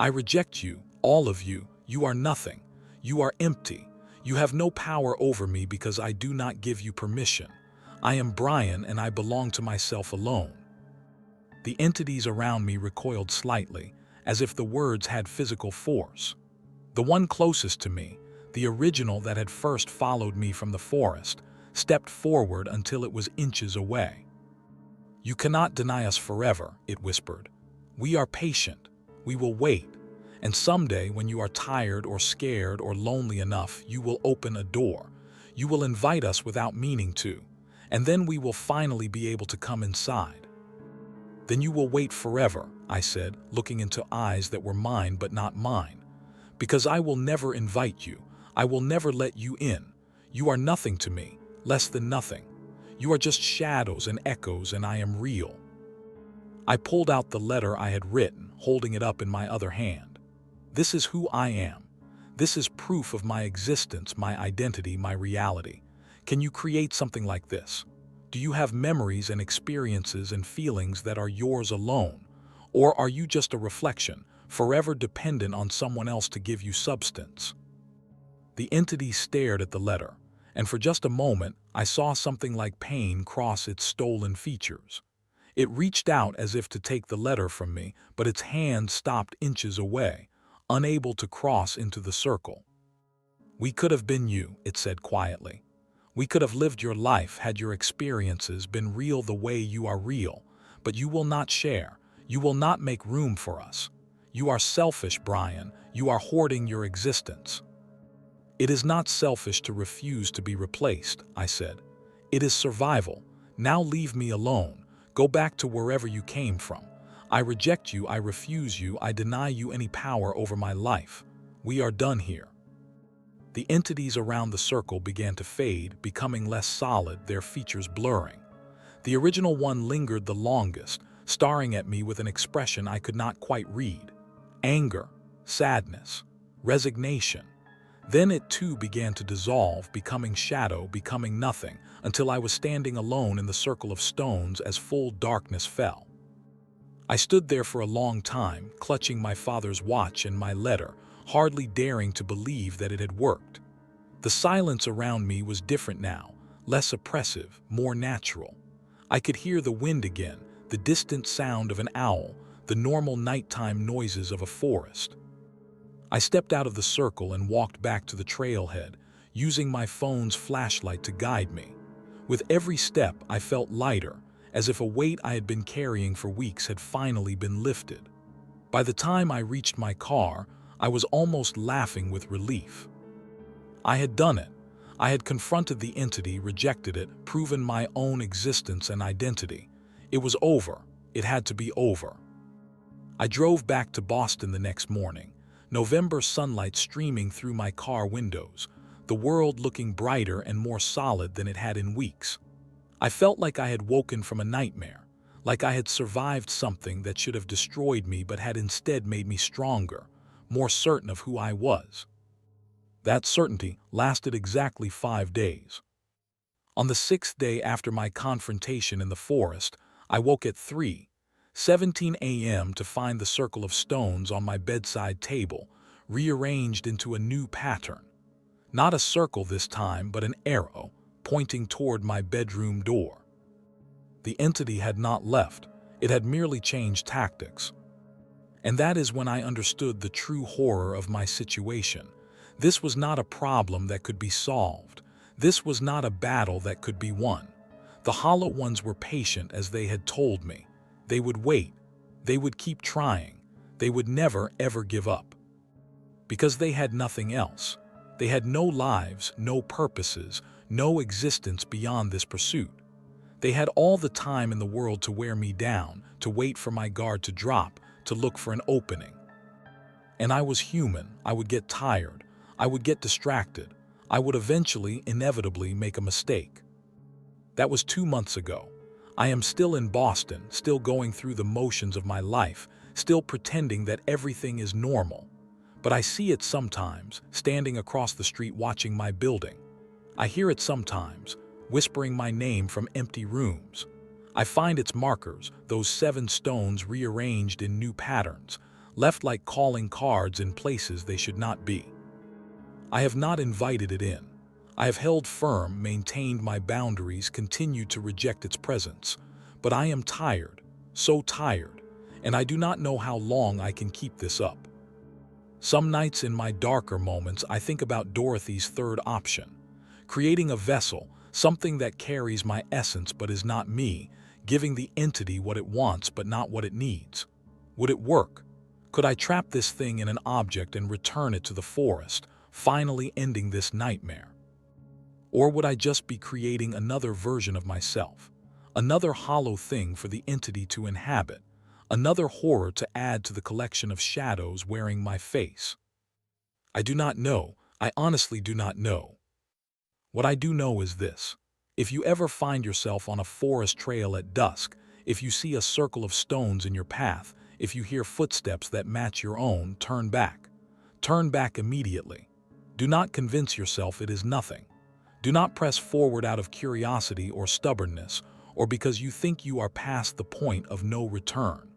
"I reject you, all of you. You are nothing. You are empty. You have no power over me because I do not give you permission. I am Brian and I belong to myself alone." The entities around me recoiled slightly, as if the words had physical force. The one closest to me, the original that had first followed me from the forest, stepped forward until it was inches away. "You cannot deny us forever," it whispered. "We are patient. We will wait. And someday, when you are tired or scared or lonely enough, you will open a door. You will invite us without meaning to. And then we will finally be able to come inside." "Then you will wait forever," I said, looking into eyes that were mine but not mine. "Because I will never invite you. I will never let you in. You are nothing to me, less than nothing. You are just shadows and echoes, and I am real." I pulled out the letter I had written, holding it up in my other hand. "This is who I am. This is proof of my existence, my identity, my reality. Can you create something like this? Do you have memories and experiences and feelings that are yours alone? Or are you just a reflection, forever dependent on someone else to give you substance?" The entity stared at the letter, and for just a moment I saw something like pain cross its stolen features. It reached out as if to take the letter from me, but its hand stopped inches away, unable to cross into the circle. "We could have been you," it said quietly. "We could have lived your life had your experiences been real the way you are real, but you will not share. You will not make room for us. You are selfish, Brian. You are hoarding your existence." "It is not selfish to refuse to be replaced," I said. "It is survival. Now leave me alone. Go back to wherever you came from. I reject you, I refuse you, I deny you any power over my life. We are done here." The entities around the circle began to fade, becoming less solid, their features blurring. The original one lingered the longest, staring at me with an expression I could not quite read. Anger, sadness, resignation. Then it too began to dissolve, becoming shadow, becoming nothing, until I was standing alone in the circle of stones as full darkness fell. I stood there for a long time, clutching my father's watch and my letter, hardly daring to believe that it had worked. The silence around me was different now, less oppressive, more natural. I could hear the wind again, the distant sound of an owl, the normal nighttime noises of a forest. I stepped out of the circle and walked back to the trailhead, using my phone's flashlight to guide me. With every step, I felt lighter, as if a weight I had been carrying for weeks had finally been lifted. By the time I reached my car, I was almost laughing with relief. I had done it. I had confronted the entity, rejected it, proven my own existence and identity. It was over. It had to be over. I drove back to Boston the next morning, November sunlight streaming through my car windows, the world looking brighter and more solid than it had in weeks. I felt like I had woken from a nightmare, like I had survived something that should have destroyed me but had instead made me stronger, more certain of who I was. That certainty lasted exactly 5 days. On the 6th day after my confrontation in the forest, I woke at 3:17 a.m. to find the circle of stones on my bedside table, rearranged into a new pattern. Not a circle this time, but an arrow, pointing toward my bedroom door. The entity had not left, it had merely changed tactics. And that is when I understood the true horror of my situation. This was not a problem that could be solved. This was not a battle that could be won. The Hollow Ones were patient, as they had told me. They would wait. They would keep trying. They would never, ever give up. Because they had nothing else. They had no lives, no purposes, no existence beyond this pursuit. They had all the time in the world to wear me down, to wait for my guard to drop, to look for an opening. And I was human. I would get tired. I would get distracted. I would eventually, inevitably, make a mistake. That was 2 months ago. I am still in Boston, still going through the motions of my life, still pretending that everything is normal. But I see it sometimes, standing across the street watching my building. I hear it sometimes, whispering my name from empty rooms. I find its markers, those 7 stones rearranged in new patterns, left like calling cards in places they should not be. I have not invited it in. I have held firm, maintained my boundaries, continued to reject its presence. But I am tired, so tired, and I do not know how long I can keep this up. Some nights in my darker moments, I think about Dorothy's third option, creating a vessel, something that carries my essence but is not me, giving the entity what it wants but not what it needs. Would it work? Could I trap this thing in an object and return it to the forest, finally ending this nightmare? Or would I just be creating another version of myself, another hollow thing for the entity to inhabit, another horror to add to the collection of shadows wearing my face? I do not know. I honestly do not know. What I do know is this. If you ever find yourself on a forest trail at dusk, if you see a circle of stones in your path, if you hear footsteps that match your own, turn back. Turn back immediately. Do not convince yourself it is nothing. Do not press forward out of curiosity or stubbornness, or because you think you are past the point of no return.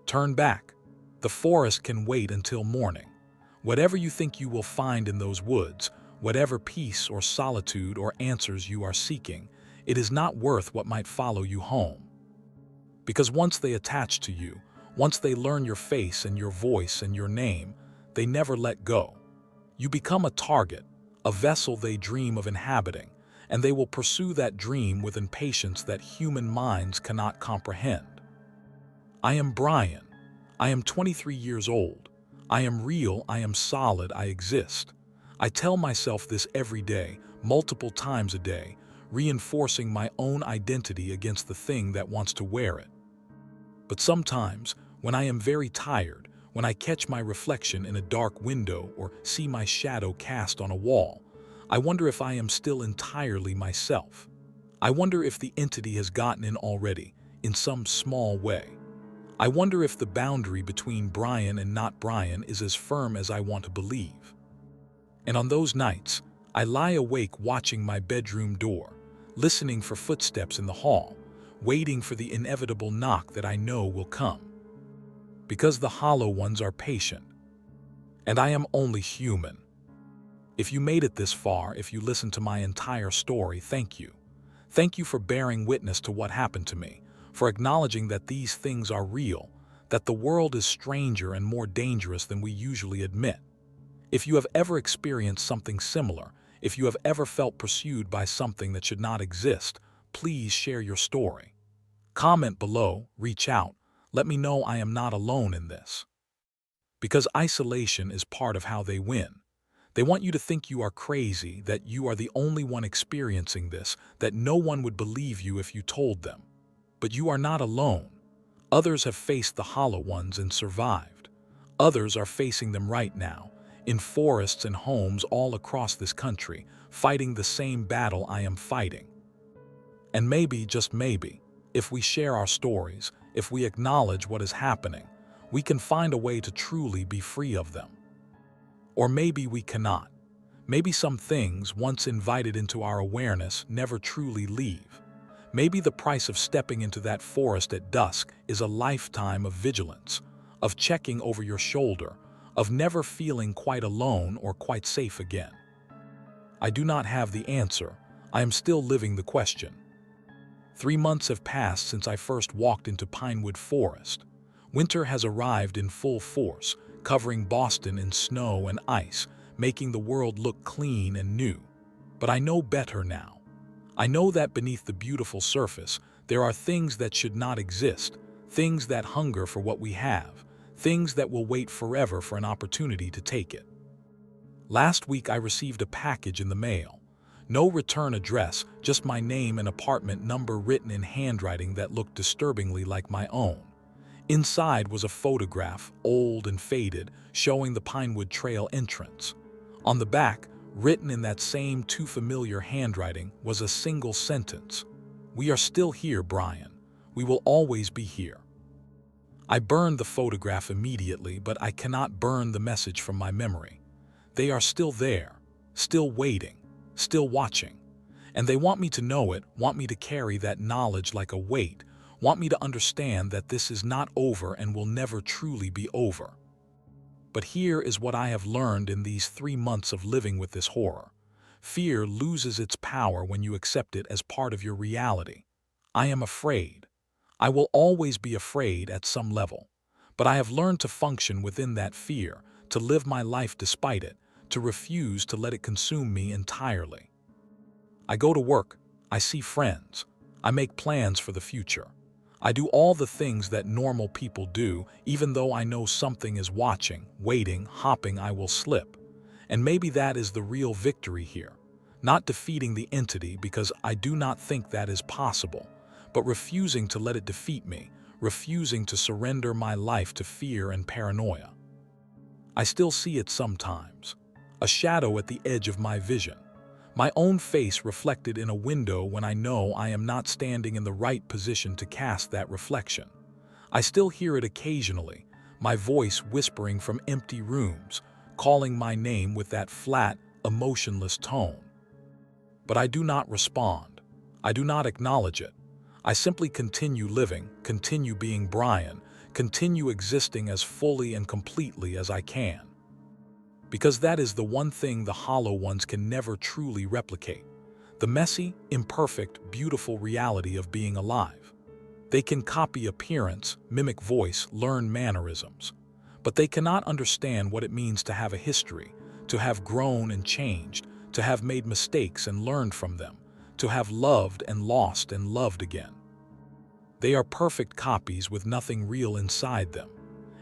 Turn back. The forest can wait until morning. Whatever you think you will find in those woods, whatever peace or solitude or answers you are seeking, it is not worth what might follow you home. Because once they attach to you, once they learn your face and your voice and your name, they never let go. You become a target, a vessel they dream of inhabiting, and they will pursue that dream with impatience that human minds cannot comprehend. I am Brian. I am 23 years old. I am real, I am solid, I exist. I tell myself this every day, multiple times a day, reinforcing my own identity against the thing that wants to wear it. But sometimes, when I am very tired, when I catch my reflection in a dark window or see my shadow cast on a wall, I wonder if I am still entirely myself. I wonder if the entity has gotten in already, in some small way. I wonder if the boundary between Brian and not Brian is as firm as I want to believe. And on those nights, I lie awake watching my bedroom door, listening for footsteps in the hall, waiting for the inevitable knock that I know will come. Because the hollow ones are patient, and I am only human. If you made it this far, if you listened to my entire story, thank you. Thank you for bearing witness to what happened to me, for acknowledging that these things are real, that the world is stranger and more dangerous than we usually admit. If you have ever experienced something similar, if you have ever felt pursued by something that should not exist, please share your story. Comment below, reach out, let me know I am not alone in this. Because isolation is part of how they win. They want you to think you are crazy, that you are the only one experiencing this, that no one would believe you if you told them. But you are not alone. Others have faced the hollow ones and survived. Others are facing them right now, in forests and homes all across this country, fighting the same battle I am fighting. And maybe, just maybe, if we share our stories, if we acknowledge what is happening, we can find a way to truly be free of them. Or maybe we cannot. Maybe some things, once invited into our awareness, never truly leave. Maybe the price of stepping into that forest at dusk is a lifetime of vigilance, of checking over your shoulder, of never feeling quite alone or quite safe again. I do not have the answer. I am still living the question. 3 months have passed since I first walked into Pinewood Forest. Winter has arrived in full force, covering Boston in snow and ice, making the world look clean and new. But I know better now. I know that beneath the beautiful surface, there are things that should not exist, things that hunger for what we have, things that will wait forever for an opportunity to take it. Last week I received a package in the mail. No return address, just my name and apartment number written in handwriting that looked disturbingly like my own. Inside was a photograph, old and faded, showing the Pinewood Trail entrance. On the back, written in that same too familiar handwriting, was a single sentence. "We are still here, Brian. We will always be here." I burned the photograph immediately, but I cannot burn the message from my memory. They are still there, still waiting, still watching. And they want me to know it, want me to carry that knowledge like a weight, want me to understand that this is not over and will never truly be over. But here is what I have learned in these 3 months of living with this horror. Fear loses its power when you accept it as part of your reality. I am afraid. I will always be afraid at some level. But I have learned to function within that fear, to live my life despite it, to refuse to let it consume me entirely. I go to work, I see friends, I make plans for the future. I do all the things that normal people do, even though I know something is watching, waiting, hopping I will slip. And maybe that is the real victory here. Not defeating the entity, because I do not think that is possible, but refusing to let it defeat me, refusing to surrender my life to fear and paranoia. I still see it sometimes, a shadow at the edge of my vision. My own face reflected in a window when I know I am not standing in the right position to cast that reflection. I still hear it occasionally, my voice whispering from empty rooms, calling my name with that flat, emotionless tone. But I do not respond. I do not acknowledge it. I simply continue living, continue being Brian, continue existing as fully and completely as I can. Because that is the one thing the hollow ones can never truly replicate. The messy, imperfect, beautiful reality of being alive. They can copy appearance, mimic voice, learn mannerisms. But they cannot understand what it means to have a history, to have grown and changed, to have made mistakes and learned from them, to have loved and lost and loved again. They are perfect copies with nothing real inside them.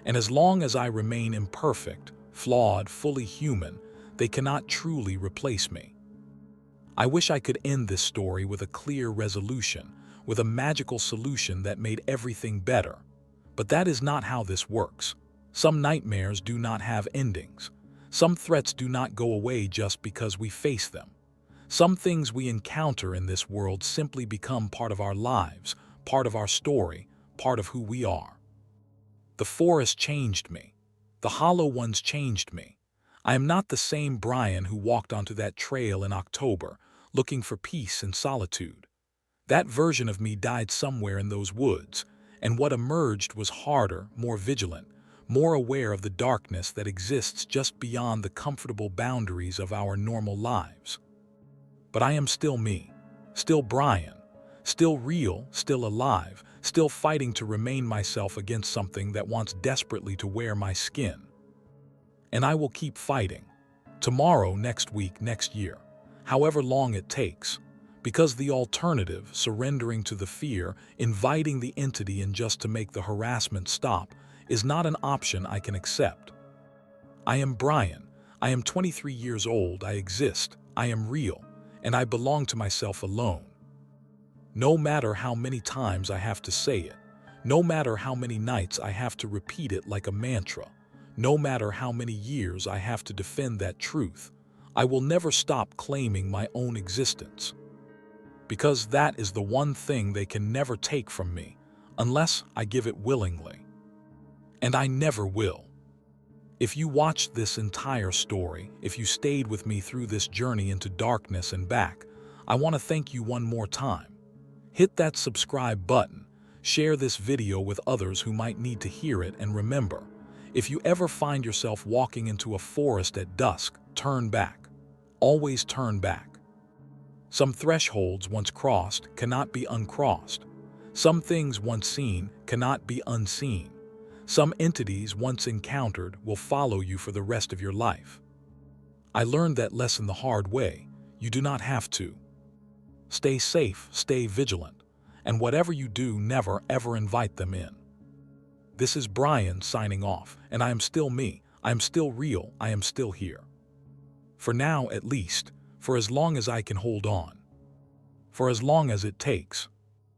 And as long as I remain imperfect, flawed, fully human, they cannot truly replace me. I wish I could end this story with a clear resolution, with a magical solution that made everything better. But that is not how this works. Some nightmares do not have endings. Some threats do not go away just because we face them. Some things we encounter in this world simply become part of our lives, part of our story, part of who we are. The forest changed me. The hollow ones changed me. I am not the same Brian who walked onto that trail in October, looking for peace and solitude. That version of me died somewhere in those woods, and what emerged was harder, more vigilant, more aware of the darkness that exists just beyond the comfortable boundaries of our normal lives. But I am still me, still Brian, still real, still alive, still fighting to remain myself against something that wants desperately to wear my skin. And I will keep fighting. Tomorrow, next week, next year, however long it takes. Because the alternative, surrendering to the fear, inviting the entity in just to make the harassment stop, is not an option I can accept. I am Brian. I am 23 years old. I exist. I am real. And I belong to myself alone. No matter how many times I have to say it, no matter how many nights I have to repeat it like a mantra, no matter how many years I have to defend that truth, I will never stop claiming my own existence. Because that is the one thing they can never take from me, unless I give it willingly. And I never will. If you watched this entire story, if you stayed with me through this journey into darkness and back, I want to thank you one more time. Hit that subscribe button, share this video with others who might need to hear it, and remember, if you ever find yourself walking into a forest at dusk, turn back. Always turn back. Some thresholds once crossed cannot be uncrossed. Some things once seen cannot be unseen. Some entities once encountered will follow you for the rest of your life. I learned that lesson the hard way. You do not have to. Stay safe, stay vigilant, and whatever you do, never ever invite them in. This is Brian signing off, and I am still me. I am still real. I am still here. For now, at least, for as long as I can hold on. For as long as it takes.